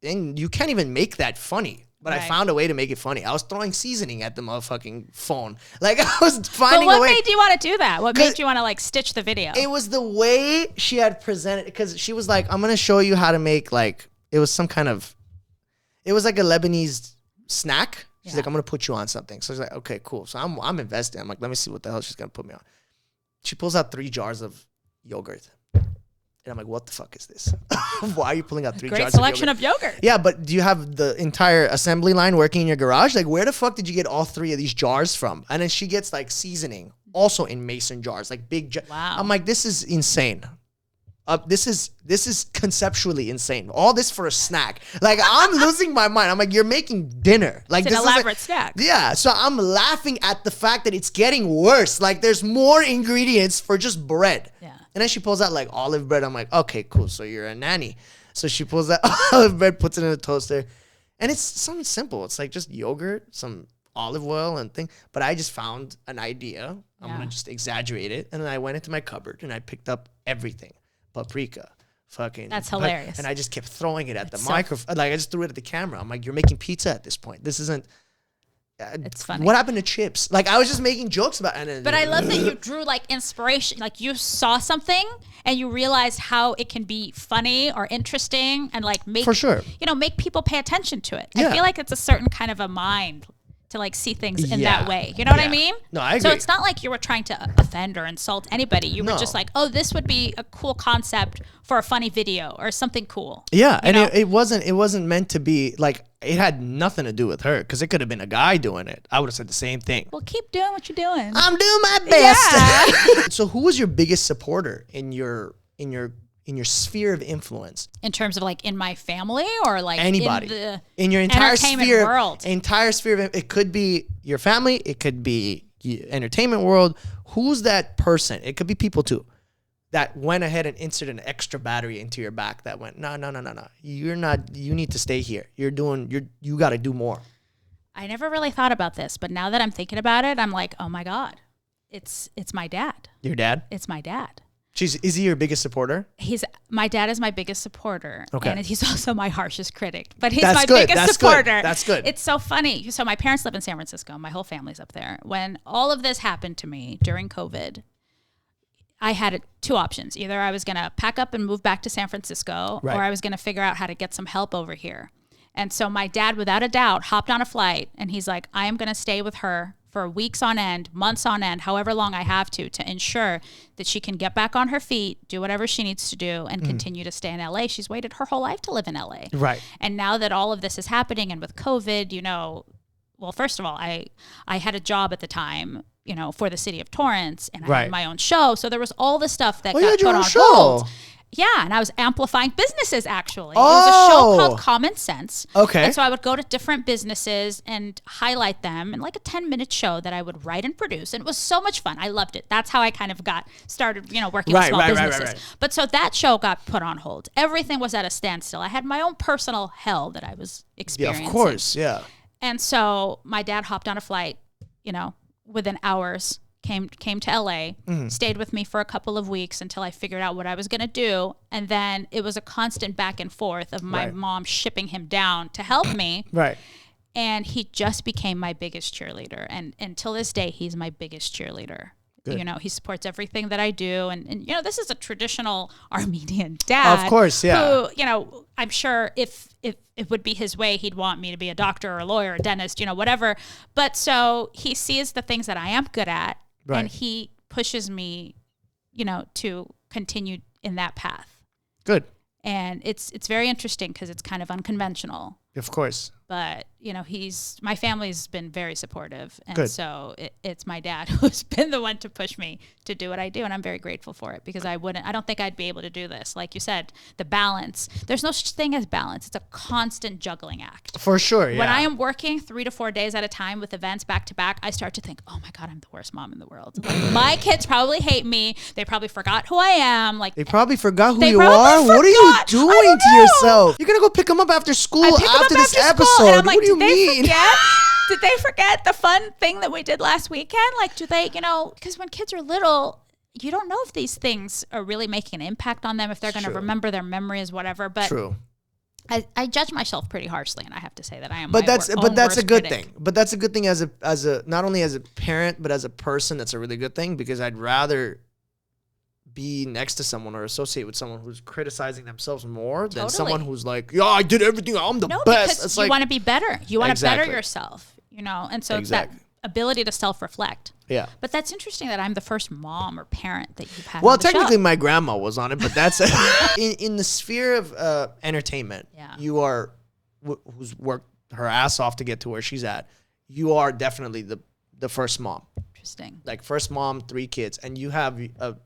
and you can't even make that funny. But right. I found a way to make it funny. I was throwing seasoning at the motherfucking phone. Like I was finding a way. But what made you want to do that? What made you want to like stitch the video? It was the way she had presented, because she was like, I'm going to show you how to make like, it was like a Lebanese snack. She's like, I'm going to put you on something. So she's like, okay, cool. So I'm invested. I'm like, let me see what the hell she's going to put me on. She pulls out 3 jars of yogurt. And I'm like, what the fuck is this? Why are you pulling out 3 jars of yogurt? Great selection of yogurt. Yeah, but do you have the entire assembly line working in your garage? Like, where the fuck did you get all 3 of these jars from? And then she gets like seasoning, also in mason jars, like big jars. Wow. I'm like, this is insane. this is conceptually insane. All this for a snack. Like, I'm losing my mind. I'm like, you're making dinner. Like, It's this an elaborate snack. Yeah, so I'm laughing at the fact that it's getting worse. Like, there's more ingredients for just bread. Yeah. And then she pulls out like olive bread. I'm like, okay, cool. So you're a nanny. So she pulls that olive bread, puts it in a toaster, and it's something simple. It's like just yogurt, some olive oil and thing. But I just found an idea. I'm gonna just exaggerate it, and then I went into my cupboard and I picked up everything. Paprika, fucking. That's hilarious. And I just kept throwing it at the microphone. Like, I just threw it at the camera. I'm like, you're making pizza at this point. This isn't. It's funny. What happened to chips? Like, I was just making jokes about it. But I love that you drew like inspiration. Like, you saw something and you realized how it can be funny or interesting and like make, for sure, make people pay attention to it. Yeah. I feel like it's a certain kind of a mind to like see things in that way. You know what I mean? No, I agree. So it's not like you were trying to offend or insult anybody. You were just like, oh, this would be a cool concept for a funny video or something cool. Yeah, and it wasn't meant to be like, it had nothing to do with her, because it could have been a guy doing it. I would have said the same thing. Well, keep doing what you're doing. I'm doing my best. Yeah. So who was your biggest supporter in your sphere of influence? In terms of like in my family or like anybody in your entire sphere world. Entire sphere of it could be your family, it could be entertainment world. Who's that person? It could be people too that went ahead and inserted an extra battery into your back that went, no, you're not, you need to stay here. You got to do more. I never really thought about this, but now that I'm thinking about it, I'm like, oh my God, it's my dad. Your dad? It's my dad. Is he your biggest supporter? My dad is my biggest supporter. Okay. And he's also my harshest critic, but he's That's my good. biggest That's supporter. Good. That's good. It's so funny. So my parents live in San Francisco. My whole family's up there. When all of this happened to me during COVID, I had two options. Either I was going to pack up and move back to San Francisco, right, or I was going to figure out how to get some help over here. And so my dad, without a doubt, hopped on a flight and he's like, I am going to stay with her for weeks on end, months on end, however long I have to ensure that she can get back on her feet, do whatever she needs to do, and continue to stay in LA. She's waited her whole life to live in LA. Right. And now that all of this is happening and with COVID, well, first of all, I had a job at the time, for the city of Torrance, and I had my own show. So there was all the stuff that got put on hold. Yeah, and I was amplifying businesses, actually. Oh. It was a show called Common Sense. Okay. And so I would go to different businesses and highlight them in like a 10-minute show that I would write and produce. And it was so much fun. I loved it. That's how I kind of got started, working with small businesses. Right. But so that show got put on hold. Everything was at a standstill. I had my own personal hell that I was experiencing. Yeah, of course, yeah. And so my dad hopped on a flight, within hours, came to LA, stayed with me for a couple of weeks until I figured out what I was going to do. And then it was a constant back and forth of my mom shipping him down to help me. Right. And he just became my biggest cheerleader. And until this day, he's my biggest cheerleader. Good. He supports everything that I do. And this is a traditional Armenian dad. Of course, yeah. Who, I'm sure if it would be his way, he'd want me to be a doctor or a lawyer or a dentist, whatever. But so he sees the things that I am good at. Right. And he pushes me, to continue in that path. Good. And it's very interesting because it's kind of unconventional. Of course. But, my family's been very supportive. And so it's my dad who's been the one to push me to do what I do. And I'm very grateful for it because I don't think I'd be able to do this. Like you said, the balance, there's no such thing as balance. It's a constant juggling act. For sure, yeah. When I am working 3 to 4 days at a time with events back to back, I start to think, oh my God, I'm the worst mom in the world. Like, my kids probably hate me. They probably forgot who I am. Like, they probably forgot who you are. What are you doing to yourself? You're going to go pick them up after school after this episode. And I'm like, what do you mean? Did they forget the fun thing that we did last weekend? Like, do they, because when kids are little, you don't know if these things are really making an impact on them, if they're going to remember their memories, whatever. But true. I judge myself pretty harshly, and I have to say that I am. But that's a good critic. thing. But that's a good thing as a not only as a parent but as a person. That's a really good thing because I'd rather be next to someone or associate with someone who's criticizing themselves more than someone who's like, yeah, I did everything. I'm the best. Because it's you want to be better. You want to better yourself, and so it's that ability to self-reflect. Yeah. But that's interesting that I'm the first mom or parent that you've had. Well, technically my grandma was on it, but that's in the sphere of entertainment. Yeah. You are who's worked her ass off to get to where she's at. You are definitely the first mom. Interesting. Like first mom, 3 kids, and you have a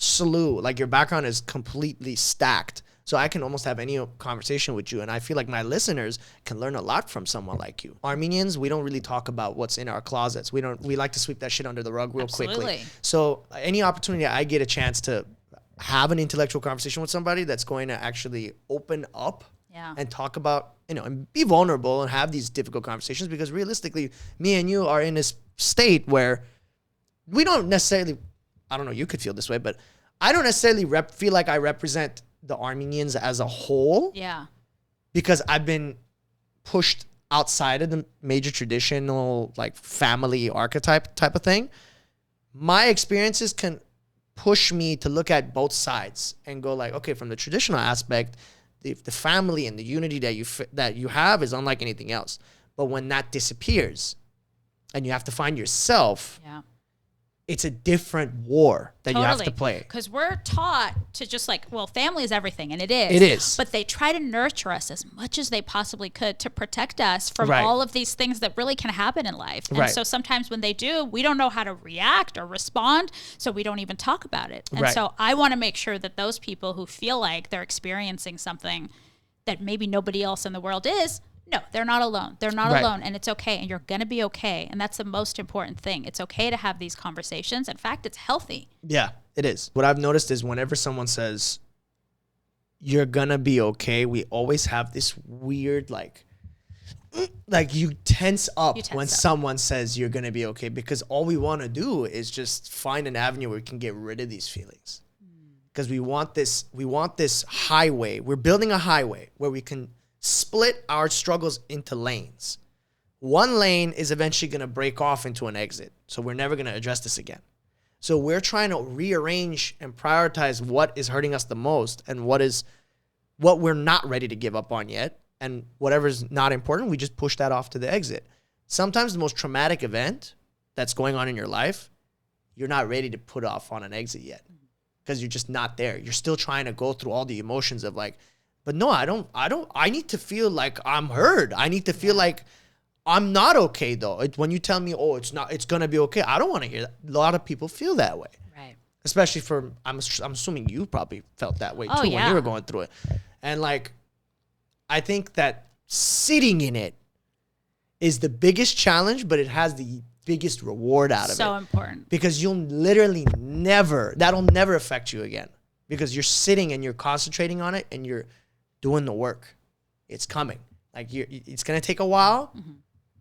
slew. Like your background is completely stacked. So I can almost have any conversation with you. And I feel like my listeners can learn a lot from someone like you. Armenians, we don't really talk about what's in our closets. We like to sweep that shit under the rug real quickly. So any opportunity I get a chance to have an intellectual conversation with somebody that's going to actually open up and talk about, and be vulnerable and have these difficult conversations, because realistically, me and you are in this state where we don't necessarily, I don't know, you could feel this way, but I don't necessarily feel like I represent the Armenians as a whole. Yeah. Because I've been pushed outside of the major traditional like family archetype type of thing. My experiences can push me to look at both sides and go like, okay, from the traditional aspect, the family and the unity that you have is unlike anything else. But when that disappears and you have to find yourself, it's a different war that you have to play. Because we're taught to just like, well, family is everything, and it is. It is. But they try to nurture us as much as they possibly could to protect us from all of these things that really can happen in life. And so sometimes when they do, we don't know how to react or respond, so we don't even talk about it. And so I want to make sure that those people who feel like they're experiencing something that maybe nobody else in the world is, no, they're not alone. They're not alone, and it's okay, and you're going to be okay, and that's the most important thing. It's okay to have these conversations. In fact, it's healthy. Yeah, it is. What I've noticed is whenever someone says, you're going to be okay, we always have this weird, like you tense up when someone says you're going to be okay, because all we want to do is just find an avenue where we can get rid of these feelings. Because we want this highway. We're building a highway where we can split our struggles into lanes. One lane is eventually going to break off into an exit. So we're never going to address this again. So we're trying to rearrange and prioritize what is hurting us the most and what we're not ready to give up on yet. And whatever's not important, we just push that off to the exit. Sometimes the most traumatic event that's going on in your life, you're not ready to put off on an exit yet because you're just not there. You're still trying to go through all the emotions of like, but no, I need to feel like I'm heard. I need to feel like I'm not okay though. When you tell me, oh, it's going to be okay, I don't want to hear that. A lot of people feel that way. Right. Especially I'm assuming you probably felt that way too when you were going through it. And like, I think that sitting in it is the biggest challenge, but it has the biggest reward out of it. So important. Because you'll literally that'll never affect you again. Because you're sitting and you're concentrating on it and you're doing the work. It's coming. Like it's going to take a while,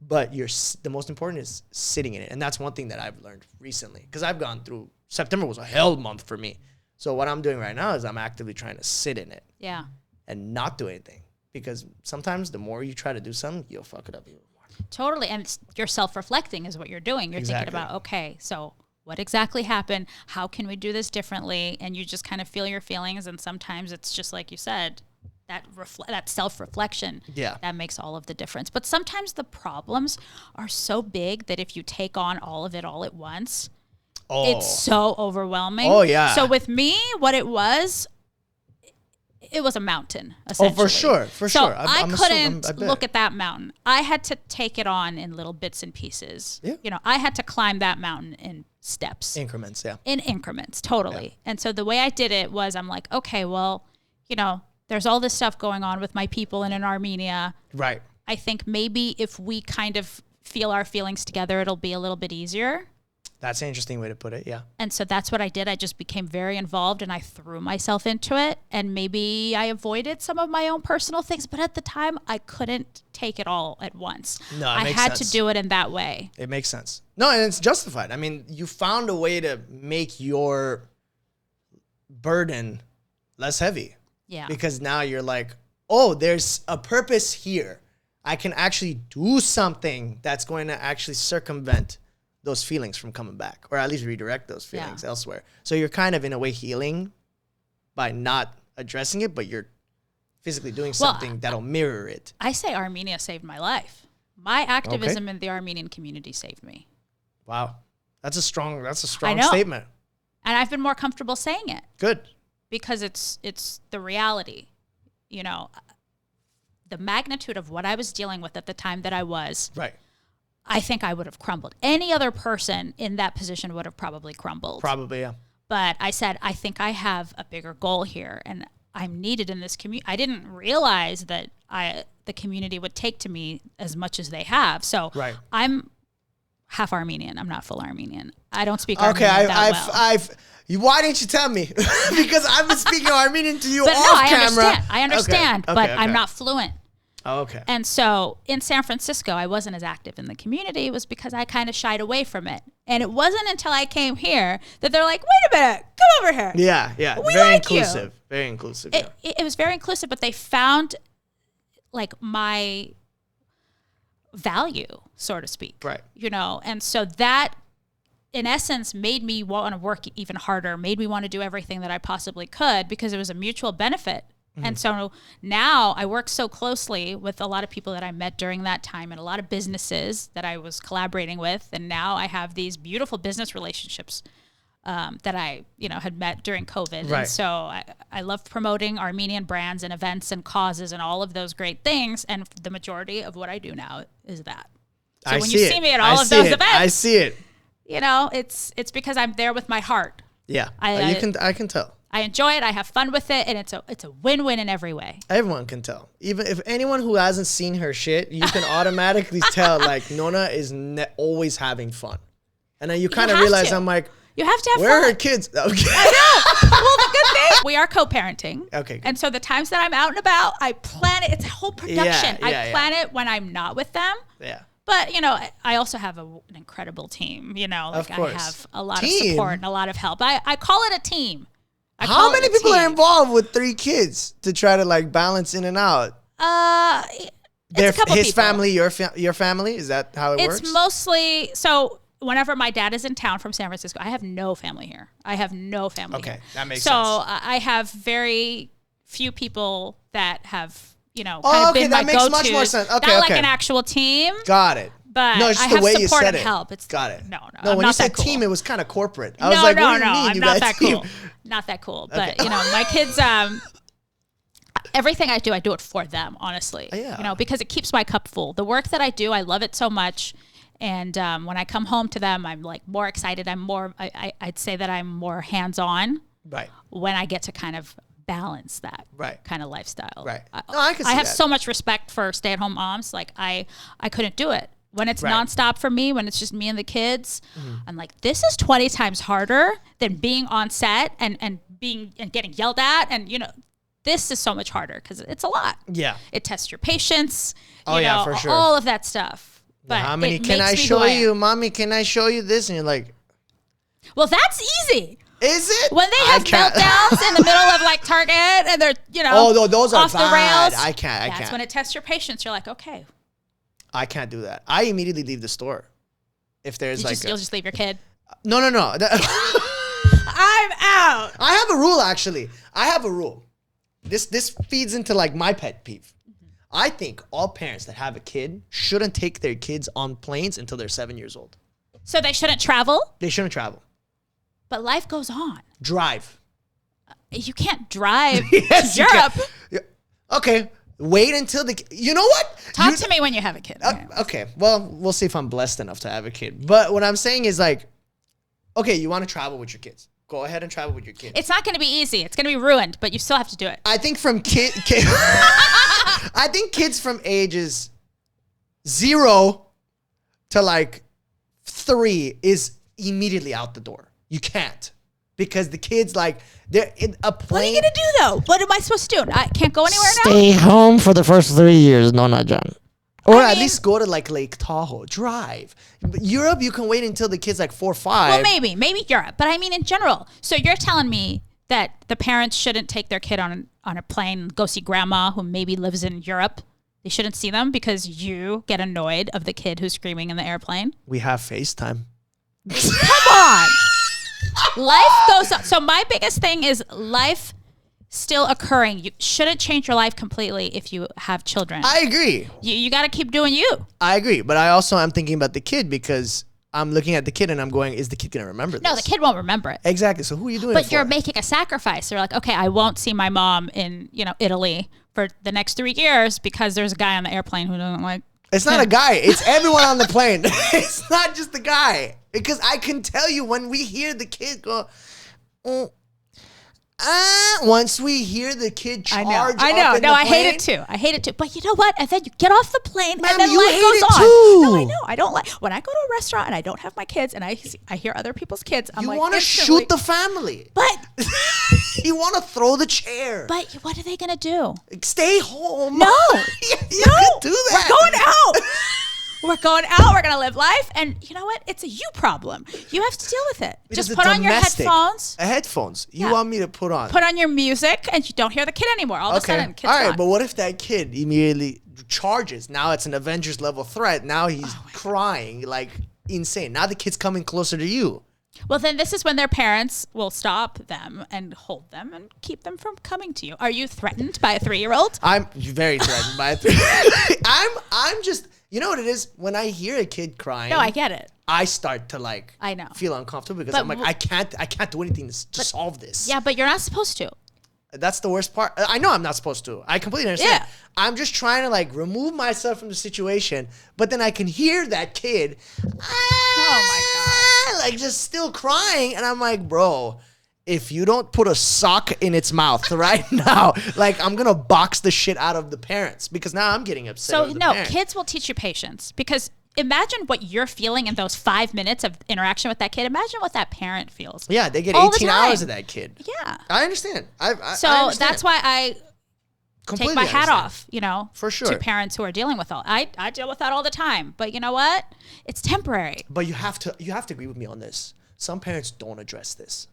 but the most important is sitting in it. And that's one thing that I've learned recently, because I've gone through, September was a hell month for me. So what I'm doing right now is I'm actively trying to sit in it. Yeah. And not do anything. Because sometimes the more you try to do something, you'll fuck it up even more. Totally. And you're self-reflecting is what you're doing. You're thinking about, okay, so what exactly happened? How can we do this differently? And you just kind of feel your feelings. And sometimes it's just like you said, that self-reflection that makes all of the difference. But sometimes the problems are so big that if you take on all of it all at once, it's so overwhelming. Oh, yeah. So with me, what it was a mountain, essentially. Oh, for sure. I couldn't look at that mountain. I had to take it on in little bits and pieces. Yeah. I had to climb that mountain in steps. Increments, yeah. In increments, totally. Yeah. And so the way I did it was I'm like, okay, well, there's all this stuff going on with my people in Armenia. Right. I think maybe if we kind of feel our feelings together, it'll be a little bit easier. That's an interesting way to put it, yeah. And so that's what I did. I just became very involved and I threw myself into it. And maybe I avoided some of my own personal things, but at the time I couldn't take it all at once. No, I had to do it in that way. It makes sense. No, and it's justified. I mean, you found a way to make your burden less heavy. Yeah. Because now you're like, oh, there's a purpose here. I can actually do something that's going to actually circumvent those feelings from coming back, or at least redirect those feelings elsewhere. So you're kind of in a way healing by not addressing it, but you're physically doing something that'll mirror it. I say Armenia saved my life. My activism in the Armenian community saved me. Wow. That's a strong statement. And I've been more comfortable saying it. Good. Because it's the reality. The magnitude of what I was dealing with at the time that I was. Right. I think I would have crumbled. Any other person in that position would have probably crumbled. Probably, yeah. But I said, I think I have a bigger goal here, and I'm needed in this community. I didn't realize that the community would take to me as much as they have. So I'm half Armenian. I'm not full Armenian. I don't speak Armenian well. Why didn't you tell me? Because I've been speaking Armenian to you but off no, camera. I understand, but I'm not fluent. Oh, okay. And so in San Francisco, I wasn't as active in the community. It was because I kind of shied away from it. And it wasn't until I came here that they're like, wait a minute, come over here. Yeah. We very like inclusive. You. Very inclusive. It was very inclusive, but they found like my value, so to speak. Right. And so that in essence made me want to work even harder, made me want to do everything that I possibly could because it was a mutual benefit. And so now I work so closely with a lot of people that I met during that time and a lot of businesses that I was collaborating with. And now I have these beautiful business relationships that I, had met during COVID. Right. And so I love promoting Armenian brands and events and causes and all of those great things. And the majority of what I do now is that. So when you see me at all of those events, I see it. It's because I'm there with my heart. Yeah, I can tell. I enjoy it. I have fun with it, and it's a win-win in every way. Everyone can tell. Even if anyone who hasn't seen her shit, you can automatically tell. Like Nona is always having fun, and then you kind of realize I'm like, you have to have where fun. are her kids? Okay. I know. Well, the good thing we are co-parenting. Okay. Good. And so the times that I'm out and about, I plan it. It's a whole production. I plan it when I'm not with them. Yeah. But, I also have an incredible team. Like I have a lot of support and a lot of help. I call it a team. How many people are involved with 3 kids to try to like balance in and out? It's a couple his people. Family, your family? Is that how it works? It's mostly, so whenever my dad is in town from San Francisco, I have no family here. Okay, that makes sense. So I have very few people that have, been that my makes go-tos. much more sense. Okay, Not like an actual team. Got it. But no, it's just I have the way you support said and it. help. Got it. No, when I'm not you said that cool. team, it was kind of corporate. I was like, what do you mean? I'm not that cool. Not that cool. But my kids, everything I do it for them, honestly. Yeah. Because it keeps my cup full. The work that I do, I love it so much. And when I come home to them, I'm like more excited. I'd say that I'm more hands-on. Right. When I get to kind of balance that kind of lifestyle. Right. No, I can see I have that. so much respect for stay-at-home moms. Like I couldn't do it. When it's nonstop for me, when it's just me and the kids, I'm like, this is 20 times harder than being on set and getting yelled at. And, this is so much harder because it's a lot. Yeah. It tests your patience, for sure. all of that stuff. But how many can I show you? Mommy, can I show you this? And you're like, well, that's easy. Is it? When they have meltdowns in the middle of like Target and they're, those are off bad. the rails. I can't. That's when it tests your patience. You're like, okay. I can't do that. I immediately leave the store. If there's you'll just leave your kid. No. I'm out. I have a rule, actually. This feeds into like my pet peeve. I think all parents that have a kid shouldn't take their kids on planes until they're 7 years old. So they shouldn't travel? They shouldn't travel. But life goes on. Drive. You can't drive Yes, to Europe. Okay. Wait until you know what? Talk to me when you have a kid. Okay. Well, we'll see if I'm blessed enough to have a kid. But what I'm saying is like, okay, you want to travel with your kids. Go ahead and travel with your kids. It's not going to be easy. It's going to be ruined, but you still have to do it. I think from I think kids from ages 0 to like 3 is immediately out the door. You can't. Because the kids, like, they're in a plane. What are you going to do, though? What am I supposed to do? I can't go anywhere now? Stay home for the first 3 years, Nona Jan. Or at least go to, like, Lake Tahoe. Drive. But Europe, you can wait until the kid's, like, 4 or 5. Well, maybe Europe. But I mean in general. So you're telling me that the parents shouldn't take their kid on a plane, go see grandma who maybe lives in Europe? They shouldn't see them because you get annoyed of the kid who's screaming in the airplane? We have FaceTime. Come on. Life goes on. So my biggest thing is life still occurring. You shouldn't change your life completely if you have children. I agree. You got to keep doing you. I agree. But I also am thinking about the kid because I'm looking at the kid and I'm going, is the kid going to remember this? No, the kid won't remember it. Exactly. So who are you doing it But for? you're making a sacrifice. You're like, okay, I won't see my mom in, Italy for the next 3 years because there's a guy on the airplane who doesn't like. It's not a guy. It's everyone on the plane. It's not just the guy. Because I can tell you when we hear the kid go, Once we hear the kid charge I know. up in No, the I hate plane, it too. I hate it too. But you know what? And then you get off the plane, Ma'am, and then you life hate goes it on. too. No, I know. I don't like when I go to a restaurant and I don't have my kids, and I hear other people's kids. I'm you like, want to instantly- shoot the family. But You want to throw the chair. but what are they gonna do? Stay home. No, you no, can do that. We're going out. We're going out. We're gonna live life, and you know what? It's a you problem. You have to deal with it. It Just is a put on your domestic- headphones. Headphones. You Yeah. want me to put on? Put on your music, and you don't hear the kid anymore. All of a sudden, kid's All right, gone. but what if that kid immediately charges? Now it's an Avengers level threat. Now he's crying like insane. Now the kid's coming closer to you. Well, then this is when their parents will stop them and hold them and keep them from coming to you. Are you threatened by a 3-year-old? I'm very threatened by it. I'm just, you know what it is? When I hear a kid crying, No, I get it. I start to like I know. feel uncomfortable because But I'm like, I can't do anything to solve this. Yeah, but you're not supposed to. That's the worst part. I know I'm not supposed to. I completely understand. Yeah. I'm just trying to like remove myself from the situation, but then I can hear that kid. Oh Like just still crying, and I'm like, bro, if you don't put a sock in its mouth right now, like I'm gonna box the shit out of the parents because now I'm getting upset. So with the no, parent. kids will teach you patience because imagine what you're feeling in those 5 minutes of interaction with that kid. Imagine what that parent feels. Yeah, they get all the 18 hours time. of that kid. Yeah. I understand. I So understand. that's why I Completely take my hat understand. off, you know, For sure. to parents who are dealing with all. I deal with that all the time, but you know what? It's temporary. But you have to agree with me on this. Some parents don't address this,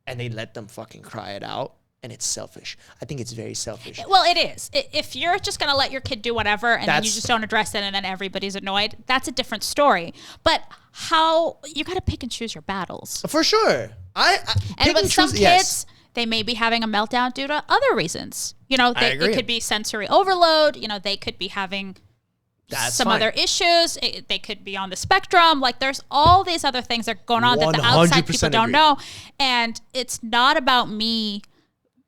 and they let them fucking cry it out, and it's selfish. I think it's very selfish. Well, it is. If you're just going to let your kid do whatever and then you That's- just don't address it and then everybody's annoyed, that's a different story. But how you got to pick and choose your battles. For sure. I And pick with some choose- kids, yes. they may be having a meltdown due to other reasons. You know, I agree. it could be sensory overload. You know, they could be having That's some fine. other issues. They could be on the spectrum. Like there's all these other things that are going on that the outside people 100% don't agree. know. And it's not about me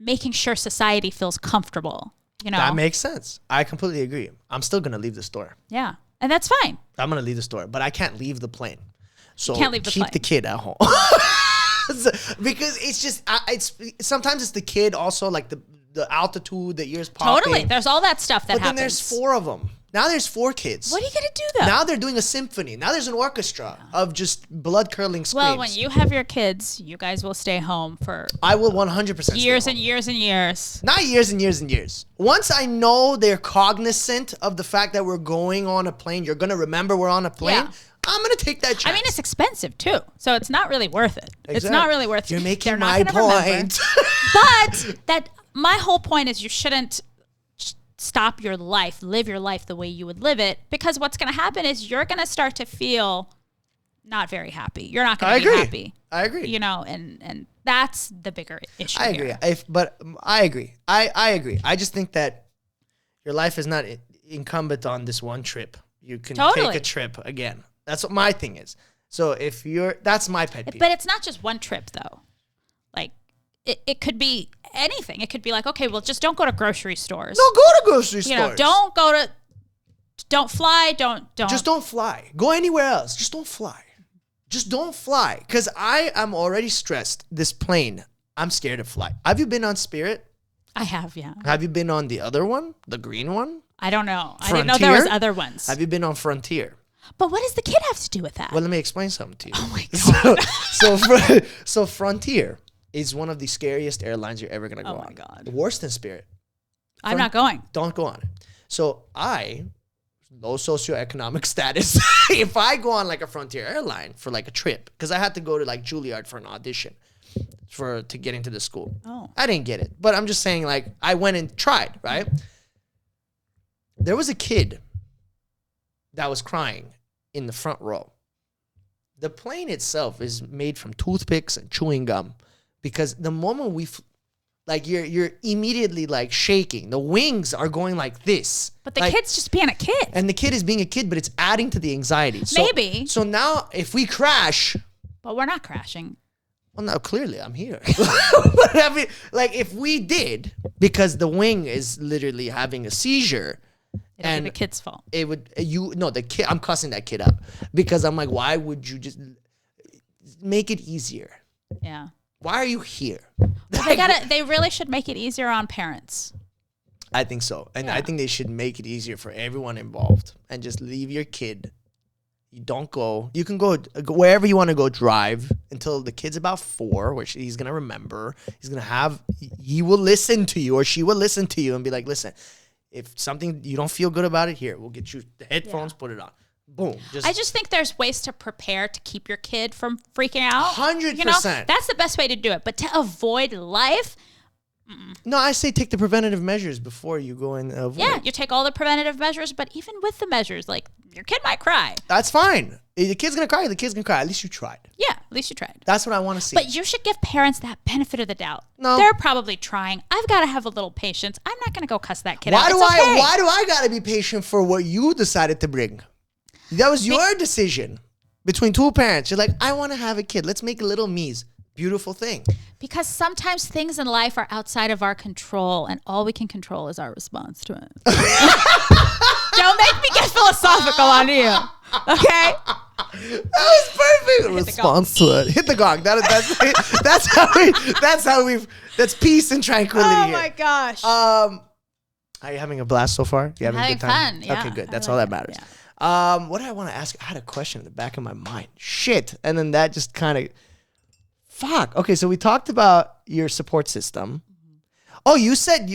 making sure society feels comfortable. You know, That makes sense. I completely agree. I'm still gonna leave the store. yeah, and that's fine. I'm gonna leave the store, but I can't leave the plane. So can't leave the keep plane. the kid at home. Because it's just it's sometimes it's the kid also like the altitude, the ears popping. Totally. There's all that stuff that But happens. then there's 4 of them. Now there's 4 kids. What are you gonna do though? Now they're doing a symphony. Now there's an orchestra of just blood curdling screams. well, when you have your kids, you guys will stay home for I will 100% stay years home. and years and years. Not years and years and years. Once I know they're cognizant of the fact that we're going on a plane, you're gonna remember we're on a plane. Yeah. I'm gonna take that chance. I mean, it's expensive too, so it's not really worth it. It's Exactly. not really worth it. You're making They're not my gonna remember. point. But that my whole point is you shouldn't stop your life, live your life the way you would live it, because what's going to happen is you're going to start to feel not very happy. You're not going I to be agree. happy. I agree. You know, and that's the bigger issue. I agree. Here. But I agree. I agree. I just think that your life is not incumbent on this one trip. You can Totally. take a trip again. That's what my thing is. So if that's my pet peeve. But it's not just one trip though. Like it could be anything. It could be like, okay, well, just don't go to grocery stores. No, go to grocery you stores. know, don't fly. Don't. Just don't fly. Go anywhere else. Just don't fly. Just don't fly. Because I am already stressed. This plane, I'm scared to fly. Have you been on Spirit? I have, yeah. Have you been on the other one? The green one? I don't know. I didn't know there was Frontier? other ones. Have you been on Frontier? But what does the kid have to do with that? Well, let me explain something to you. Oh my God. So Frontier is one of the scariest airlines you're ever going to go Oh on. my God. Worse than Spirit. I'm not going. Don't go on it. So low socioeconomic status, if I go on like a Frontier airline for like a trip, because I had to go to like Juilliard for an audition to get into the school. Oh. I didn't get it. But I'm just saying like I went and tried, right? There was a kid that was crying in the front row. The plane itself is made from toothpicks and chewing gum because the moment you're immediately like shaking. The wings are going like this. But the Like, kid's just being a kid. and the kid is being a kid, but it's adding to the anxiety. So, Maybe. So now if we crash, But we're not crashing. well, now clearly I'm here. But I mean, like if we did, because the wing is literally having a seizure, It'll and be the kid's fault. it would the kid. I'm cussing that kid out because I'm like, why would you just make it easier? Yeah. Why are you here? Well, they really should make it easier on parents. I think so. And I think they should make it easier for everyone involved and just leave your kid. You don't go. You can go wherever you want to go drive until the kid's about 4, which he's going to remember. He will listen to you or she will listen to you and be like, listen, if something you don't feel good about it, here, we'll get you the headphones, put it on. Boom. I just think there's ways to prepare to keep your kid from freaking out. 100%. You know, that's the best way to do it. But to avoid life. No, I say take the preventative measures before you go and avoid. Yeah, you take all the preventative measures, but even with the measures, like your kid might cry. That's fine. If the kid's going to cry, the kid's going to cry. At least you tried. Yeah, at least you tried. That's what I want to see. But you should give parents that benefit of the doubt. No. They're probably trying. I've got to have a little patience. I'm not going to go cuss that kid Why out. do Okay. I got to be patient for what you decided to bring? That was your decision between two parents. You're like, I want to have a kid. Let's make little me's. Beautiful thing. Because sometimes things in life are outside of our control, and all we can control is our response to it. Don't make me get philosophical on you, okay? That was perfect. Response to it. Hit the gong. That's peace and tranquility. Oh here. my gosh. Are you having a blast so far? You having a good time? Fun. Yeah, okay, good. That's all that matters. Yeah. What did I want to ask? I had a question in the back of my mind. Shit. And then that just kind of... Fuck. Okay, so we talked about your support system. Oh, you said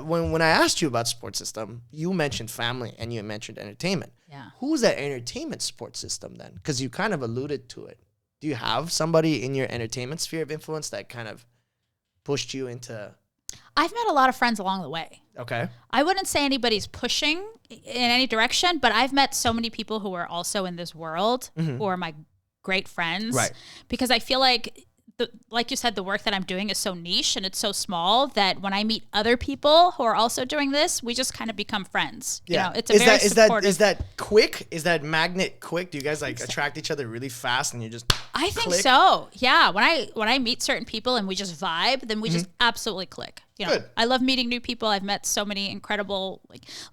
when I asked you about support system, you mentioned family and you mentioned entertainment. Yeah. Who's that entertainment support system then? Because you kind of alluded to it. Do you have somebody in your entertainment sphere of influence that kind of pushed you into... I've met a lot of friends along the way. Okay. I wouldn't say anybody's pushing in any direction, but I've met so many people who are also in this world who are my great friends. Right. Because I feel like... like you said, the work that I'm doing is so niche and it's so small that when I meet other people who are also doing this, we just kind of become friends. Yeah. You know, it's a very supportive. Is that quick? Is that magnet quick? Do you guys like attract each other really fast and you just I think click? so. Yeah. When I meet certain people and we just vibe, then we just absolutely click. You know, Good. I love meeting new people. I've met so many incredible,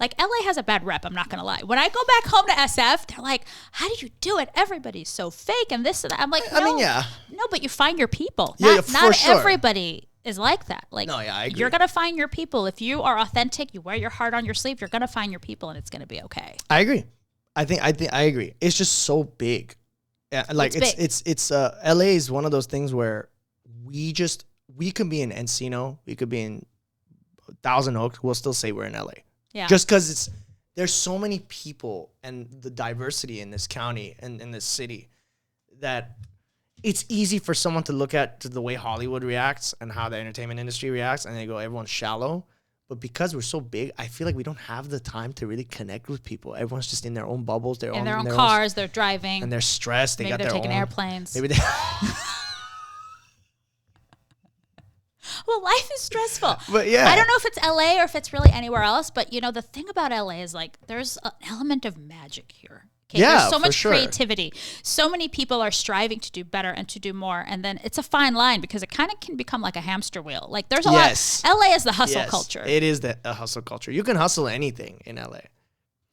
like LA has a bad rep. I'm not going to lie. When I go back home to SF, they're like, how do you do it? Everybody's so fake and this and that. I'm like, no, I mean, yeah. No, but you find your people. Yeah, Not for sure. everybody is like that. Like, no, yeah, I agree. You're going to find your people. If you are authentic, you wear your heart on your sleeve, you're going to find your people and it's going to be okay. I agree. I agree. It's just so big. Yeah, like it's LA is one of those things where we could be in Encino, we could be in Thousand Oaks, we'll still say we're in LA. Yeah. Just because there's so many people and the diversity in this county and in this city that it's easy for someone to look at the way Hollywood reacts and how the entertainment industry reacts and they go, everyone's shallow. But because we're so big, I feel like we don't have the time to really connect with people. Everyone's just in their own bubbles, their own cars, they're driving. And they're stressed. Maybe they're taking airplanes. Maybe they... Well, life is stressful. But yeah. I don't know if it's LA or if it's really anywhere else, but you know, the thing about LA is like there's an element of magic here. Okay? Yeah, there's so much sure. creativity. So many people are striving to do better and to do more. And then it's a fine line because it kind of can become like a hamster wheel. Like there's a lot. LA is the hustle culture. It is the hustle culture. You can hustle anything in LA.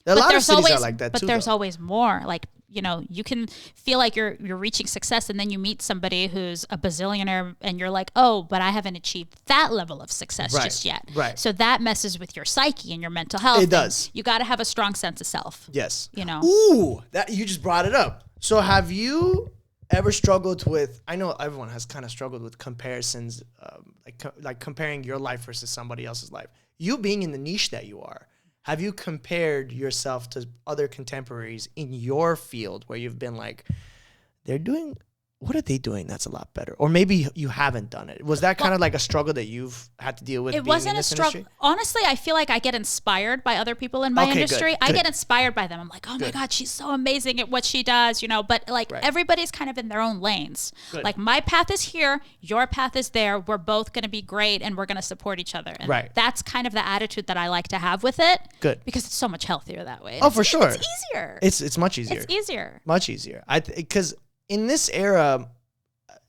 A lot of cities are like that too. But there's always more. Like, you know, you can feel like you're reaching success and then you meet somebody who's a bazillionaire and you're like, oh, but I haven't achieved that level of success just yet. Right. So that messes with your psyche and your mental health. It does. You got to have a strong sense of self. Yes. You know. Ooh, that you just brought it up. So have you ever struggled with, I know everyone has kind of struggled with comparisons, like comparing your life versus somebody else's life. You being in the niche that you are, have you compared yourself to other contemporaries in your field where you've been like, what are they doing that's a lot better? Or maybe you haven't done it. Was that kind of like a struggle that you've had to deal with? It wasn't a struggle. Industry? Honestly, I feel like I get inspired by other people in my industry. Good. I get inspired by them. I'm like, oh my God, she's so amazing at what she does, you know, but like everybody's kind of in their own lanes. Good. Like my path is here, your path is there. We're both going to be great and we're going to support each other. And that's kind of the attitude that I like to have with it. Good. Because it's so much healthier that way. Oh, for sure. It's easier. It's much easier. It's easier. Much easier. Because in this era,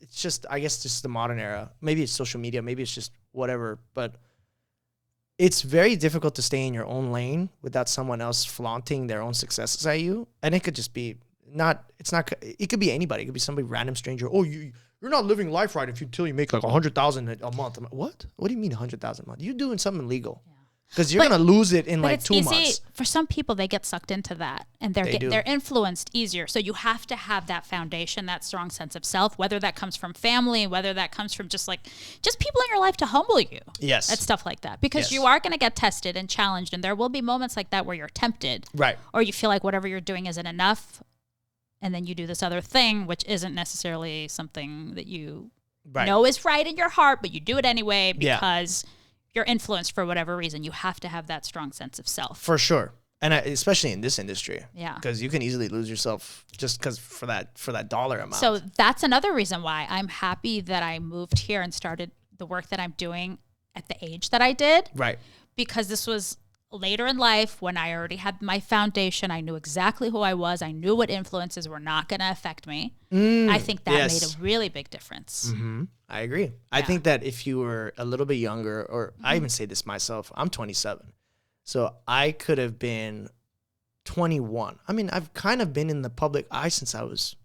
it's just, I guess, just the modern era. Maybe it's social media. Maybe it's just whatever. But it's very difficult to stay in your own lane without someone else flaunting their own successes at you. And it could just be it could be anybody. It could be somebody random stranger. Oh, you're not living life right until you make like 100,000 a month. I'm like, what? What do you mean 100,000 a month? You're doing something illegal. Because you're going to lose it in like it's 2 easy. months. For some people, they get sucked into that and they're influenced easier. So you have to have that foundation, that strong sense of self, whether that comes from family, whether that comes from just people in your life to humble you. Yes. At stuff like that. Because you are going to get tested and challenged, and there will be moments like that where you're tempted. Right. Or you feel like whatever you're doing isn't enough, and then you do this other thing, which isn't necessarily something that you know is right in your heart, but you do it anyway because you're influenced for whatever reason. You have to have that strong sense of self. For sure. And especially in this industry. Yeah. Because you can easily lose yourself just because for that dollar amount. So that's another reason why I'm happy that I moved here and started the work that I'm doing at the age that I did. Right. Because this was later in life when I already had my foundation. I knew exactly who I was. I knew what influences were not going to affect me. I think that made a really big difference. Mm-hmm. I agree. Yeah. I think that if you were a little bit younger, or I even say this myself, I'm 27. So I could have been 21. I mean, I've kind of been in the public eye since I was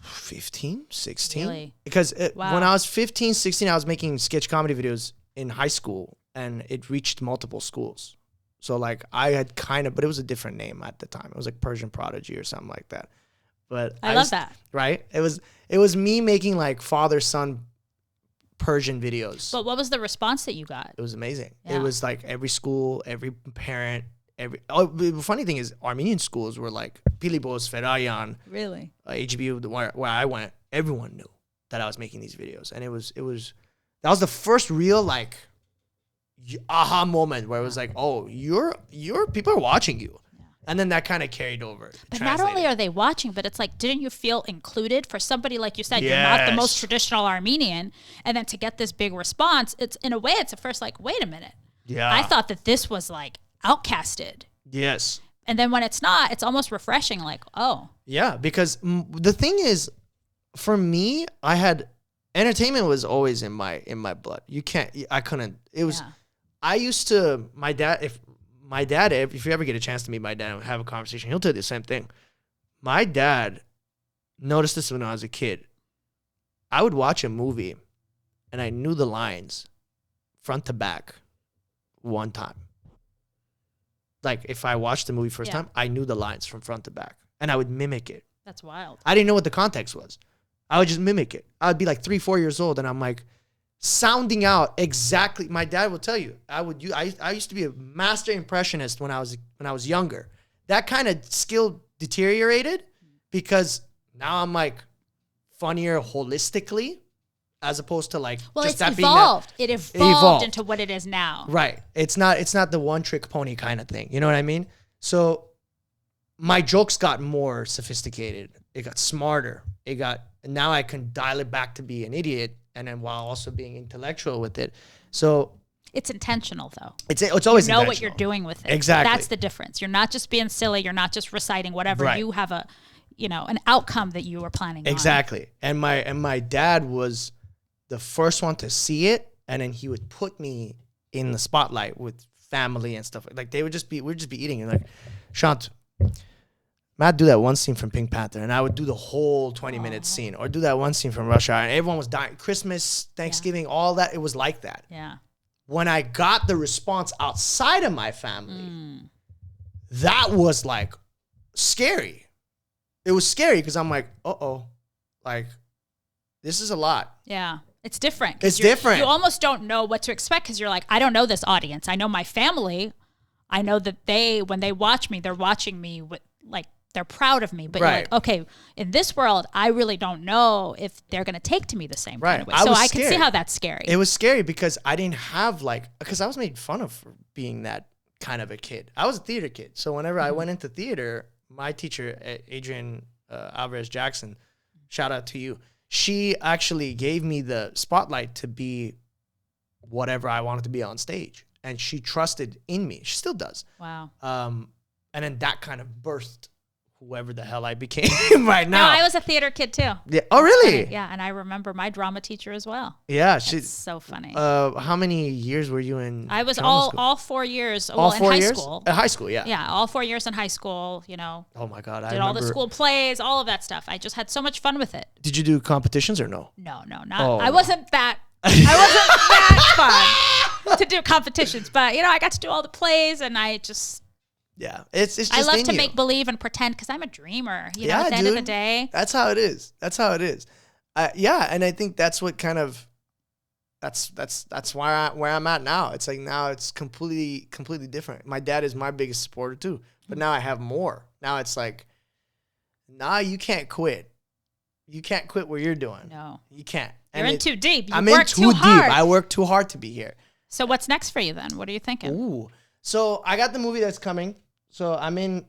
15, 16. Really? Because when I was 15, 16, I was making sketch comedy videos in high school, and it reached multiple schools. So like I had but it was a different name at the time. It was like Persian Prodigy or something like that. But I love that. Right? It was me making like father-son Persian videos. But what was the response that you got? It was amazing. Yeah. It was like every school, every parent, the funny thing is Armenian schools were like Pilibos, Ferayan, really, HBU, where I went, everyone knew that I was making these videos. And that was the first real like aha moment where it was like, oh, you're people are watching you. Yeah. And then that kind of carried over. But not only are they watching, but it's like, didn't you feel included? For somebody like you said, you're not the most traditional Armenian, and then to get this big response, it's in a way it's at first like, wait a minute. Yeah. I thought that this was like outcasted. Yes. And then when it's not, it's almost refreshing, like, oh. Yeah, because the thing is, for me, entertainment was always in my blood. I used to, if you ever get a chance to meet my dad and have a conversation, he'll tell you the same thing. My dad noticed this when I was a kid. I would watch a movie and I knew the lines front to back one time. Like if I watched the movie first time, I knew the lines from front to back and I would mimic it. That's wild. I didn't know what the context was. I would just mimic it. I would be like 3-4 years old and I'm like sounding out exactly. My dad will tell you, I used to be a master impressionist when I was younger. That kind of skill deteriorated because now I'm like funnier holistically as opposed to like just that evolved. It evolved into what it is now. Right. It's not the one trick pony kind of thing. You know what I mean? So my jokes got more sophisticated. It got smarter. Now I can dial it back to be an idiot, and then while also being intellectual with it. So it's intentional though. It's always you know what you're doing with it. Exactly. That's the difference. You're not just being silly. You're not just reciting whatever. Right. You have an outcome that you were planning on. Exactly. And my dad was the first one to see it, and then he would put me in the spotlight with family and stuff. Like we'd just be eating and like, Shant, Matt, do that one scene from Pink Panther, and I would do the whole 20-minute scene, or do that one scene from Rush Hour, and everyone was dying. Christmas, Thanksgiving, all that, it was like that. Yeah. When I got the response outside of my family, that was like scary. It was scary because I'm like, like this is a lot. Yeah. It's different. It's different. You almost don't know what to expect because you're like, I don't know this audience. I know my family. I know that when they watch me, they're watching me with like, they're proud of me. But you're like, okay, in this world, I really don't know if they're going to take to me the same kind of way. So I can see how that's scary. It was scary because I didn't have because I was made fun of for being that kind of a kid. I was a theater kid. So whenever I went into theater, my teacher, Adrian Alvarez Jackson, shout out to you. She actually gave me the spotlight to be whatever I wanted to be on stage. And she trusted in me. She still does. Wow. And then that kind of birthed whoever the hell I became right No, now. I was a theater kid too. Yeah. Oh, really? Yeah, and I remember my drama teacher as well. Yeah. It's so funny. How many years were you in? I was drama school? all 4 years. All well, 4 in high years? school. High school, yeah. Yeah, all 4 years in high school. Oh my God, I did all remember. the school plays, all of that stuff. I just had so much fun with it. Did you do competitions or no? No, not. Oh. I wasn't that. I wasn't that fun to do competitions, but I got to do all the plays, and I just. Yeah, it's just. I love in to you. make believe and pretend because I'm a dreamer. Yeah, at the end of the dude. day. That's how it is. Yeah, and I think that's what kind of. That's where I'm at now. It's like now it's completely different. My dad is my biggest supporter too, but now I have more. Now it's like, nah, you can't quit. You can't quit what you're doing. No, you can't. You're in too deep. I'm in too deep. I work too hard to be here. So what's next for you then? What are you thinking? Ooh, so I got the movie that's coming. So I'm in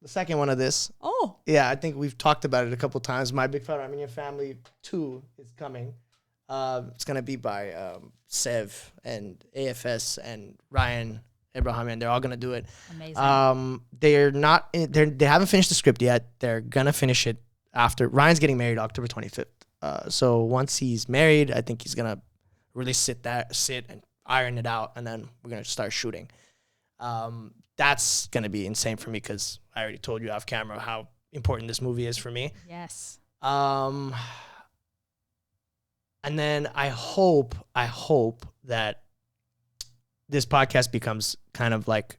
the second one of this. Oh, yeah, I think we've talked about it a couple times. My Big Fat Armenian Family 2 is coming. It's gonna be by Sev and AFS and Ryan Abrahamian. They're all gonna do it. amazing. They haven't finished the script yet. They're gonna finish it after Ryan's getting married October 25th. So once he's married, I think he's gonna really sit and iron it out, and then we're gonna start shooting. That's gonna be insane for me because I already told you off camera how important this movie is for me. Yes. And then I hope that this podcast becomes kind of like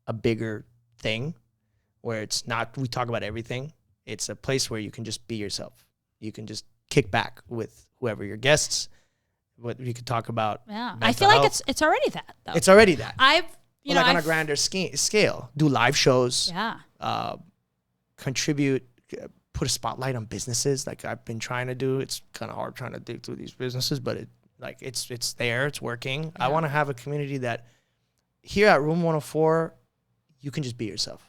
a bigger thing where it's not, we talk about everything. It's a place where you can just be yourself. You can just kick back with whoever your guests, what you could talk about. Yeah. I feel like it's already that though. It's already that. On a grander scale, do live shows, contribute, put a spotlight on businesses like I've been trying to do. It's kind of hard trying to dig through these businesses, but it's there, it's working. Yeah. I want to have a community that here at Room 104, you can just be yourself.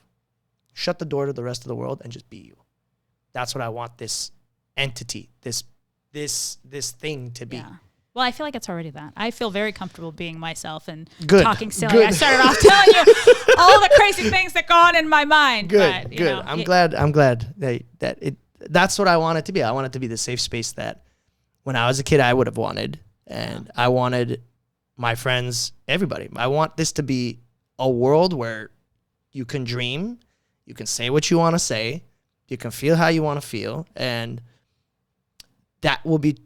Shut the door to the rest of the world and just be you. That's what I want this entity, this thing to be. Yeah. Well, I feel like it's already that. I feel very comfortable being myself and Good. talking silly. Good. I started off telling you all the crazy things that go on in my mind. Good, but, good. I'm glad that's what I want it to be. I want it to be the safe space that when I was a kid I would have wanted, and I wanted my friends, everybody. I want this to be a world where you can dream, you can say what you want to say, you can feel how you want to feel, and that will be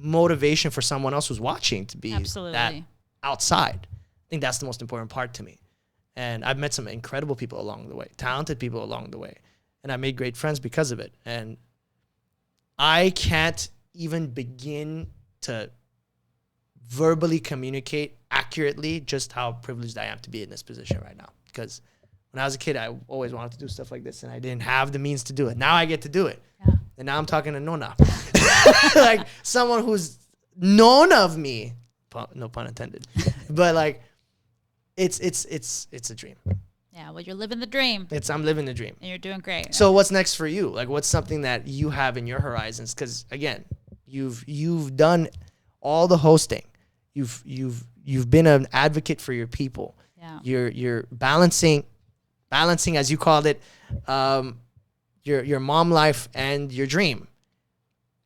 motivation for someone else who's watching to be that outside. I think that's the most important part to me. And I've met some incredible people along the way, talented people along the way. And I made great friends because of it. And I can't even begin to verbally communicate accurately just how privileged I am to be in this position right now. Because when I was a kid, I always wanted to do stuff like this, and I didn't have the means to do it. Now I get to do it. Yeah. And now I'm talking to Nona. Like someone who's known of me. No pun intended. But like, it's a dream. Yeah, well, you're living the dream. I'm living the dream. And you're doing great. So what's next for you? Like, what's something that you have in your horizons? Because again, you've done all the hosting. You've been an advocate for your people. Yeah. You're balancing, as you called it, your mom life and your dream.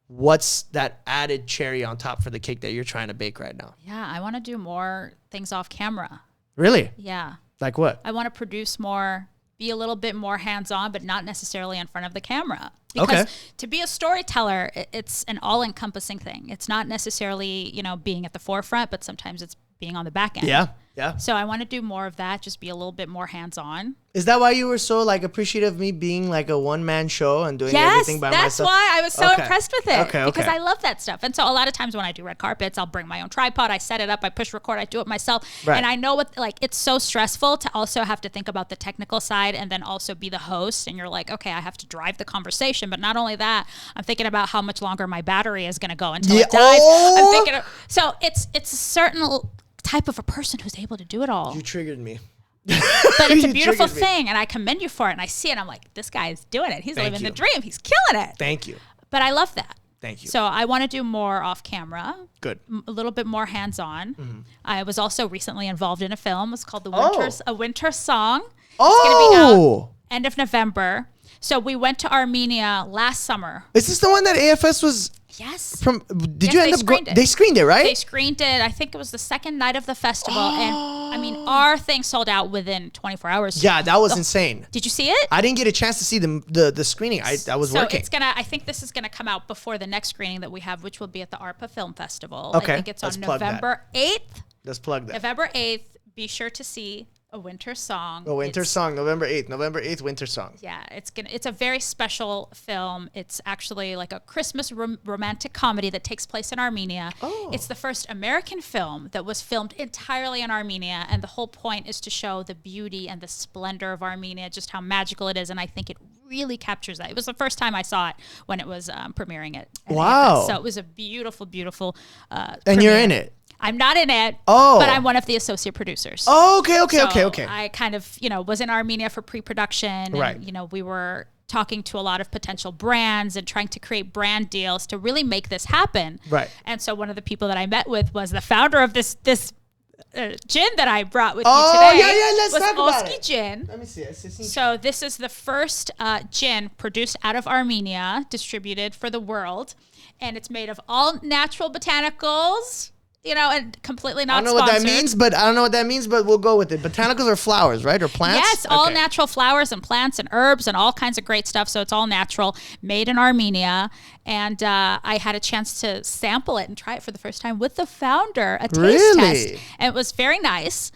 What's that added cherry on top for the cake that you're trying to bake right now? Yeah, I want to do more things off camera. Really? Yeah. Like what? I want to produce more, be a little bit more hands-on, but not necessarily in front of the camera. Because to be a storyteller, it's an all-encompassing thing. It's not necessarily, being at the forefront, but sometimes it's being on the back end. Yeah, yeah. So I want to do more of that, just be a little bit more hands-on. Is that why you were so appreciative of me being like a one-man show and doing everything by myself? Yes, that's why I was so impressed with it. Okay. Because I love that stuff. And so a lot of times when I do red carpets, I'll bring my own tripod, I set it up, I push record, I do it myself. Right. And I know it's so stressful to also have to think about the technical side and then also be the host. And you're like, okay, I have to drive the conversation. But not only that, I'm thinking about how much longer my battery is going to go until it dies. I'm thinking so it's a certain type of a person who's able to do it all. You triggered me. But it's a beautiful thing, and I commend you for it. And I see it, and I'm like, this guy is doing it. He's living the dream. He's killing it. Thank you. But I love that. Thank you. So I want to do more off camera. Good. A little bit more hands-on. Mm-hmm. I was also recently involved in a film. It's called A Winter Song. Oh. It's going to be out end of November. So we went to Armenia last summer. Is this the one that AFS was Yes. from? Did Yes, you they end up screened it. They screened it, right? They screened it. I think it was the second night of the festival. And I mean, our thing sold out within 24 hours. Yeah, that was insane. Did you see it? I didn't get a chance to see the screening. I was working. I think this is gonna come out before the next screening that we have, which will be at the ARPA Film Festival. Okay, I think it's on let's plug that. November 8th. Let's plug that. November 8th. Be sure to see A Winter Song. A Winter Song, November 8th. November 8th, Winter Song. Yeah, it's a very special film. It's actually like a Christmas romantic comedy that takes place in Armenia. Oh. It's the first American film that was filmed entirely in Armenia, and the whole point is to show the beauty and the splendor of Armenia, just how magical it is, and I think it really captures that. It was the first time I saw it when it was premiering at Wow. AFS, so it was a beautiful, beautiful And premiere. you're in it. I'm not in it, Oh. but I'm one of the associate producers. Oh, okay. So I kind of, was in Armenia for pre-production. And, Right. we were talking to a lot of potential brands and trying to create brand deals to really make this happen. Right. And so one of the people that I met with was the founder of this gin that I brought with Oh, me today. yeah, let's was talk about Oski it. Gin. Let me see. So this is the first gin produced out of Armenia, distributed for the world. And it's made of all natural botanicals, and completely not I don't know sponsored. what that means, but we'll go with it. Botanicals are flowers, right? Or plants? Yes, all Okay. natural flowers and plants and herbs and all kinds of great stuff. So it's all natural, made in Armenia. And I had a chance to sample it and try it for the first time with the founder, a taste Really? test. And it was very nice.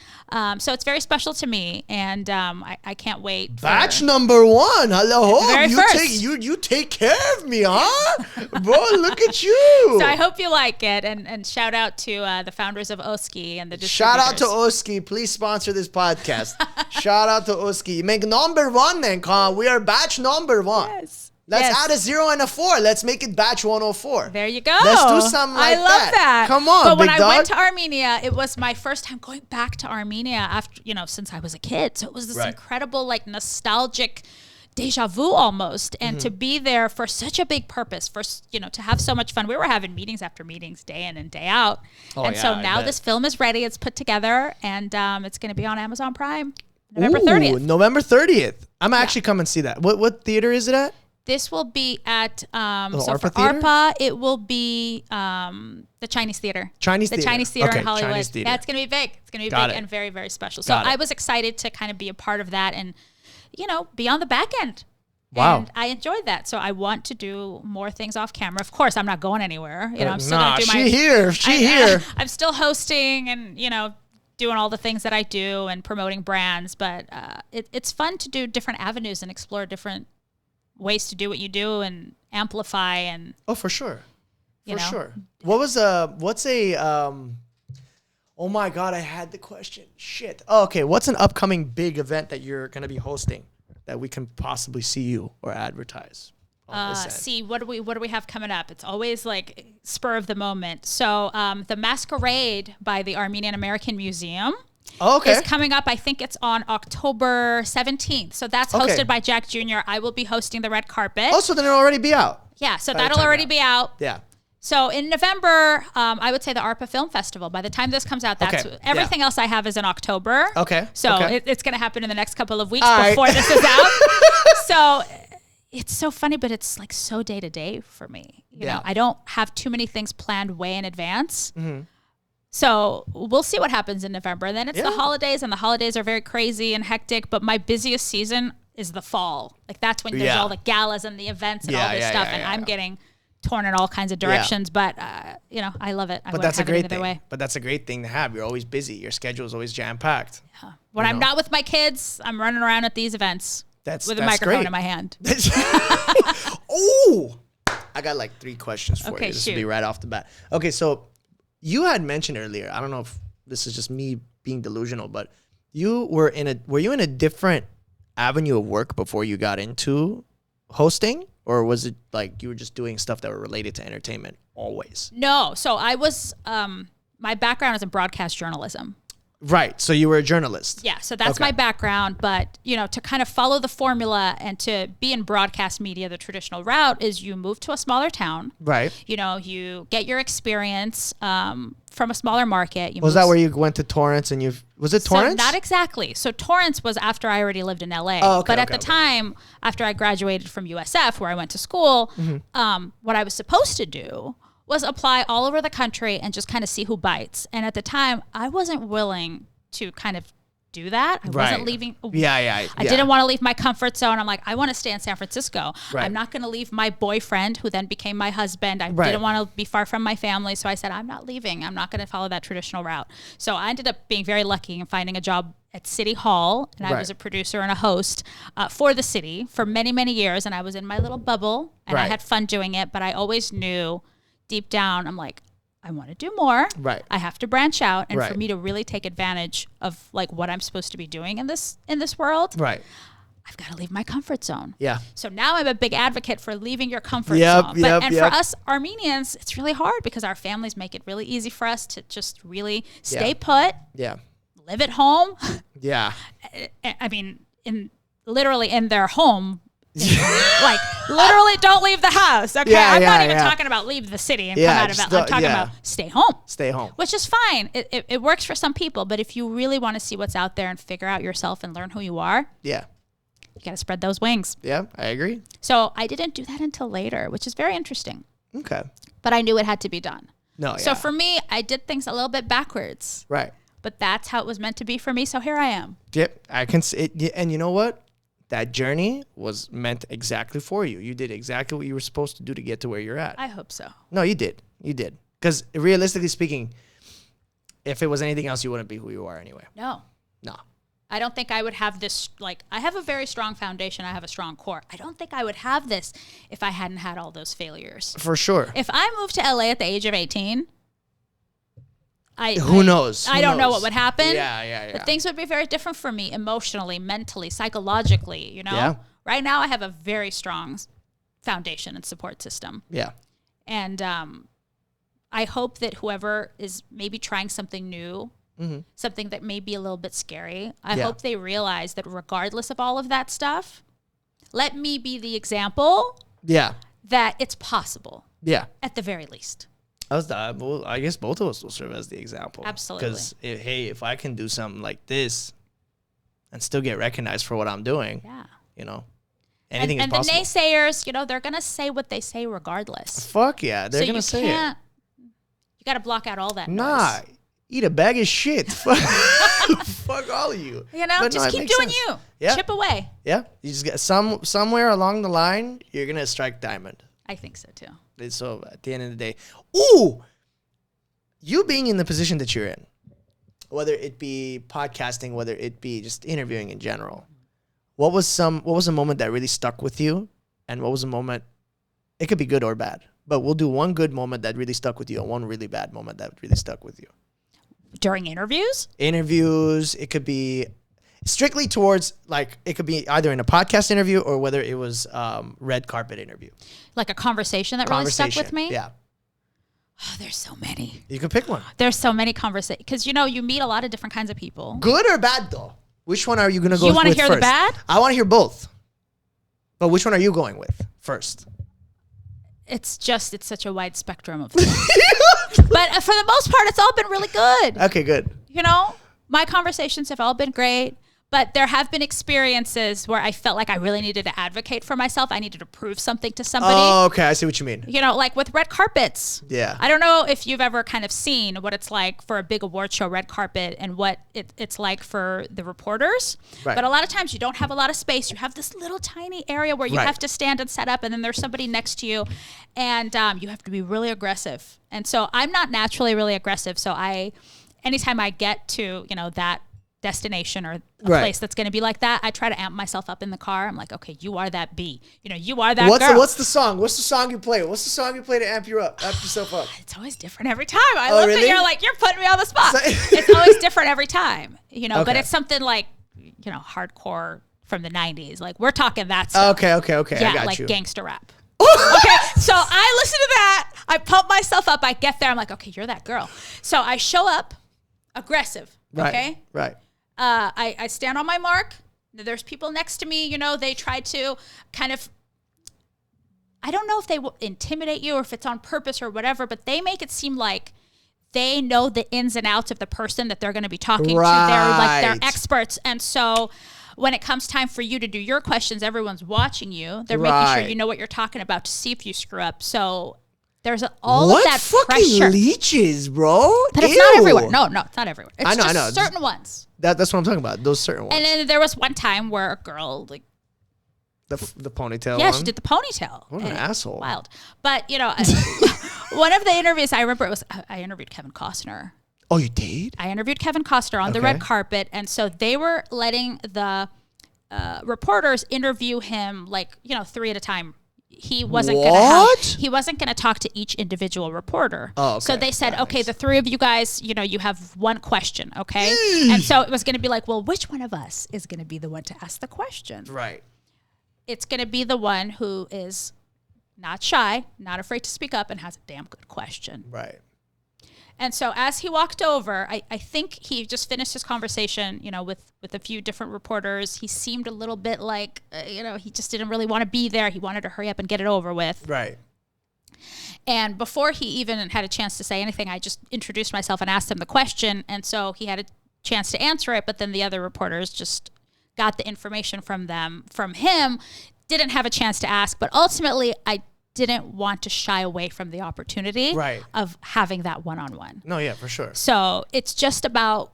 So it's very special to me. And I can't wait. Batch number 1. Hello, Very you first. you take care of me, huh? Bro, look at you. So I hope you like it. And shout out to the founders of Oski and the Shout out to distributors. Oski. Please sponsor this podcast. Shout out to Oski. Make number 1 then, Con. We are batch number 1. Yes. Let's Yes. add a 0 and a 4. Let's make it batch 104. There you go. Let's do something like I love that. Come on, But when big I dog. went to Armenia, it was my first time going back to Armenia after, since I was a kid. So it was this Right. incredible, like nostalgic deja vu almost. And Mm-hmm. to be there for such a big purpose, to have so much fun. We were having meetings after meetings, day in and day out. And yeah, so I now bet. this film is ready. It's put together and it's going to be on Amazon Prime November Ooh, 30th. November 30th. I'm actually coming to see that. What theater is it at? This will be at so ARPA for Theater? ARPA, it will be the Chinese Theater. Chinese the Theater. Chinese Theater Okay, in Hollywood. Chinese Theater. Yeah, it's gonna be big. It's gonna be Got big it. and very, very special. So Got it. I was excited to kind of be a part of that and be on the back end. Wow. And I enjoyed that. So I want to do more things off camera. Of course, I'm not going anywhere. I'm still nah, gonna do my she here. I'm still hosting and doing all the things that I do and promoting brands, but it's fun to do different avenues and explore different ways to do what you do and amplify and Oh, for sure. You For know? sure. Oh my God, I had the question. Shit. Oh, okay. What's an upcoming big event that you're going to be hosting that we can possibly see you or advertise? On this end? see what do we have coming up? It's always like spur of the moment. So the Masquerade by the Armenian American Museum Oh, okay. is coming up. I think it's on October 17th. So that's Okay. hosted by Jack Jr. I will be hosting the red carpet. Oh, so then it'll already be out. Yeah, so by the that'll time already you're be out. Yeah. So in November, I would say the ARPA Film Festival. By the time this comes out, that's Okay, everything else I have is in October. Okay, So okay. it's going to happen in the next couple of weeks All right. before this is out. So it's so funny, but it's like so day to day for me. You Yeah. know, I don't have too many things planned way in advance. So we'll see what happens in November. And then it's the Yeah. holidays, and the holidays are very crazy and hectic. But my busiest season is the fall. Like that's when there's Yeah. all the galas and the events and Yeah, all this yeah, stuff. yeah, and yeah, I'm yeah. getting torn in all kinds of directions. But I love it. I But wouldn't that's a have it great any other thing. way. But that's a great thing to have. You're always busy. Your schedule is always jam packed. When I'm not with my kids, I'm running around at these events with a That's microphone great. in my hand. Oh, I got like 3 questions for Okay, you. This will be shoot. right off the bat. Okay, so you had mentioned earlier. I don't know if this is just me being delusional, but were you in a different avenue of work before you got into hosting, or was it like you were just doing stuff that were related to entertainment always? No, so I was. My background is in broadcast journalism. Right. So you were a journalist. Yeah, so that's Okay. my background. But, to kind of follow the formula and to be in broadcast media, the traditional route is you move to a smaller town. Right. You get your experience from a smaller market. Was that where you went to Torrance and was it Torrance? So not exactly. So Torrance was after I already lived in LA. Oh, okay, but at okay, the time, after I graduated from USF, where I went to school, what I was supposed to do was apply all over the country and just kind of see who bites. And at the time, I wasn't willing to kind of do that. I wasn't leaving. Yeah. I didn't want to leave my comfort zone. I'm like, I want to stay in San Francisco. Right. I'm not going to leave my boyfriend, who then became my husband. I didn't want to be far from my family. So I said, I'm not leaving. I'm not going to follow that traditional route. So I ended up being very lucky and finding a job at City Hall. And I was a producer and a host for the city for many, many years. And I was in my little bubble and I had fun doing it. But I always knew deep down, I'm like, I want to do more. Right. I have to branch out. And for me to really take advantage of like what I'm supposed to be doing in this world, Right. I've got to leave my comfort zone. Yeah. So now I'm a big advocate for leaving your comfort zone. For us Armenians, it's really hard because our families make it really easy for us to just really stay put. Yeah. Live at home. Yeah. I mean, literally in their home. Like literally don't leave the house. Okay. I'm not even talking about leave the city and come out of it. I'm talking about stay home. Stay home. Which is fine. It works for some people, but if you really want to see what's out there and figure out yourself and learn who you are, yeah, you got to spread those wings. Yeah, I agree. So I didn't do that until later, which is very interesting. Okay. But I knew it had to be done. No, So for me, I did things a little bit backwards. Right. But that's how it was meant to be for me. So here I am. Yep. I can see it. And you know what? That journey was meant exactly for you. You did exactly what you were supposed to do to get to where you're at. I hope so. No, you did. You did. Because realistically speaking, if it was anything else, you wouldn't be who you are anyway. No. No. I don't think I would have this, like, I have a very strong foundation. I have a strong core. I don't think I would have this if I hadn't had all those failures. For sure. If I moved to LA at the age of 18, Who knows? I don't know what would happen. Yeah. But things would be very different for me emotionally, mentally, psychologically, Yeah. Right now I have a very strong foundation and support system. Yeah. And I hope that whoever is maybe trying something new, something that may be a little bit scary, I hope they realize that regardless of all of that stuff, let me be the example that it's possible. Yeah. At the very least. Well, I guess both of us will serve as the example. Absolutely. Because, if I can do something like this and still get recognized for what I'm doing, anything is and possible. And the naysayers, they're going to say what they say regardless. Fuck yeah, they're going to say it. You got to block out all that noise. Eat a bag of shit. Fuck all of you. But just keep doing you. Yeah. Chip away. Yeah. You just get somewhere along the line, you're going to strike diamond. I think so too. So at the end of the day, you being in the position that you're in, whether it be podcasting, whether it be just interviewing in general, what was a moment that really stuck with you, and what was a moment? It could be good or bad, but we'll do one good moment that really stuck with you and one really bad moment that really stuck with you. During interviews? Interviews. It could be strictly towards, like, it could be either in a podcast interview or whether it was red carpet interview. Like a conversation that really stuck with me? Yeah. Oh, there's so many. You could pick one. There's so many conversations. Because, you meet a lot of different kinds of people. Good or bad, though? Which one are you going to go with first? You want to hear the bad? I want to hear both. But which one are you going with first? It's such a wide spectrum of things. But for the most part, it's all been really good. Okay, good. My conversations have all been great. But there have been experiences where I felt like I really needed to advocate for myself. I needed to prove something to somebody. Oh, okay. I see what you mean. Like with red carpets. Yeah. I don't know if you've ever kind of seen what it's like for a big award show red carpet and what it's like for the reporters. Right. But a lot of times you don't have a lot of space. You have this little tiny area where you have to stand and set up, and then there's somebody next to you, and you have to be really aggressive. And so I'm not naturally really aggressive. So anytime I get to, that destination or a place that's going to be like that, I try to amp myself up in the car. I'm like, okay, you are that bee. You are that girl. What's the song? What's the song you play? What's the song you play to amp yourself up? It's always different every time. I love really? that you're putting me on the spot. It's always different every time, but it's something like, hardcore from the 90s. Like, we're talking that stuff. Okay. Yeah, I got like you. gangster rap. Okay, so I listen to that. I pump myself up. I get there. I'm like, okay, you're that girl. So I show up aggressive. Right. Okay. Right. I stand on my mark. There's people next to me, you know, they try to kind of, I don't know if they will intimidate you or if it's on purpose or whatever, but they make it seem like they know the ins and outs of the person that they're going to be talking to. They're experts. And so when it comes time for you to do your questions, everyone's watching you. They're making sure you know what you're talking about to see if you screw up. So there's all of that fucking pressure. Leeches, bro? But it's not everywhere. No, it's not everywhere. It's I know. certain ones. That's what I'm talking about. Those certain ones. And then there was one time where a girl, like, the ponytail yeah, one? she did the ponytail. What an asshole. Wild. But, you know, one of the interviews I remember, I interviewed Kevin Costner. Oh, you did? I interviewed Kevin Costner on the red carpet. And so they were letting the reporters interview him, like, you know, 3 at a time. He wasn't going to talk to each individual reporter. Oh, okay. So they said, okay, the 3 of you guys, you know, you have one question, okay? And so it was going to be like, well, which one of us is going to be the one to ask the question? Right. It's going to be the one who is not shy, not afraid to speak up, and has a damn good question. Right. And so as he walked over, I think he just finished his conversation, you know, with a few different reporters. He seemed a little bit like, you know, he just didn't really want to be there. He wanted to hurry up and get it over with. Right. And before he even had a chance to say anything, I just introduced myself and asked him the question. And so he had a chance to answer it, but then the other reporters just got the information from him, didn't have a chance to ask. But ultimately, I didn't want to shy away from the opportunity of having that one-on-one. No, yeah, for sure. So it's just about,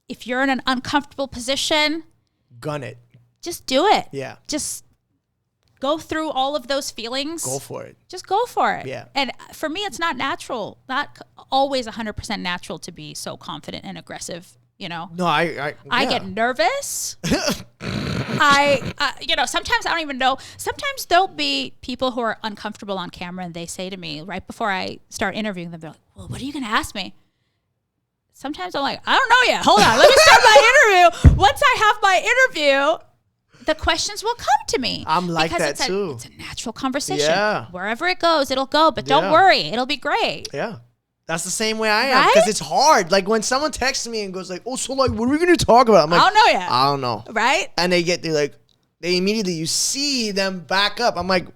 if you're in an uncomfortable position, gun it. Just do it. Yeah. Just go through all of those feelings. Go for it. Just go for it. Yeah. And for me, it's not natural, not always 100% natural to be so confident and aggressive. You know, no, I get nervous. You know, sometimes I don't even know. Sometimes there'll be people who are uncomfortable on camera and they say to me right before I start interviewing them, they're like, well, what are you going to ask me? Sometimes I'm like, I don't know yet. Hold on. Let me start my interview. Once I have my interview, the questions will come to me. I'm like that too. It's a natural conversation. Yeah. Wherever it goes, it'll go. But don't worry. It'll be great. Yeah. That's the same way I am, because it's hard. Like when someone texts me and goes like, "Oh, so like, what are we gonna talk about?" I'm like, I don't know yet. I don't know. Right? And they immediately, you see them back up. I'm like,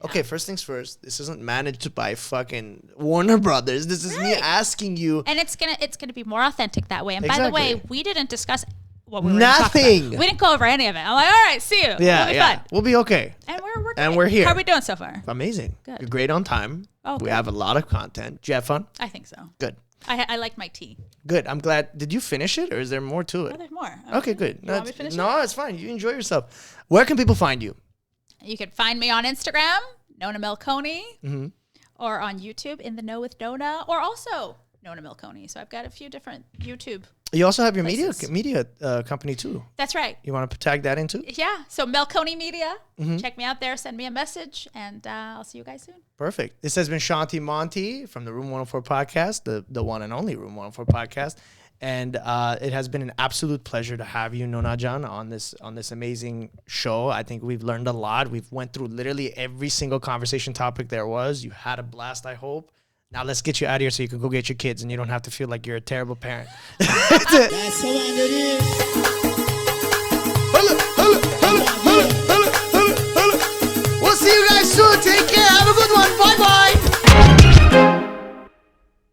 okay, first things first. This isn't managed by fucking Warner Brothers. This is me asking you. And it's gonna be more authentic that way. And by the way, we didn't discuss what we were Nothing. talking about. We didn't go over any of it. I'm like, all right, see you. Yeah, It'll be fun. We'll be okay. And we're here. How are we doing so far? Amazing. Good. You're great on time. Oh, we good. have a lot of content. Did you have fun? I think so. Good. I like my tea. Good. I'm glad. Did you finish it, or is there more to it? Oh, there's more. Okay, good. You want me to finish No, it's fine. You enjoy yourself. Where can people find you? You can find me on Instagram, Nona Melkonian, Mm-hmm. or on YouTube, In the Know with Nona, or also Nona Melkonian. So I've got a few different YouTube. You also have your places. media company too. That's right. You want to tag that into? Yeah. So Melkonian Media. Mm-hmm. Check me out there. Send me a message, and I'll see you guys soon. Perfect. This has been Shanti Monty from the Room 104 podcast, the one and only Room 104 podcast. And it has been an absolute pleasure to have you, Nona Jan, on this amazing show. I think we've learned a lot. We've went through literally every single conversation topic there was. You had a blast, I hope. Now let's get you out of here so you can go get your kids and you don't have to feel like you're a terrible parent. That's how I get in.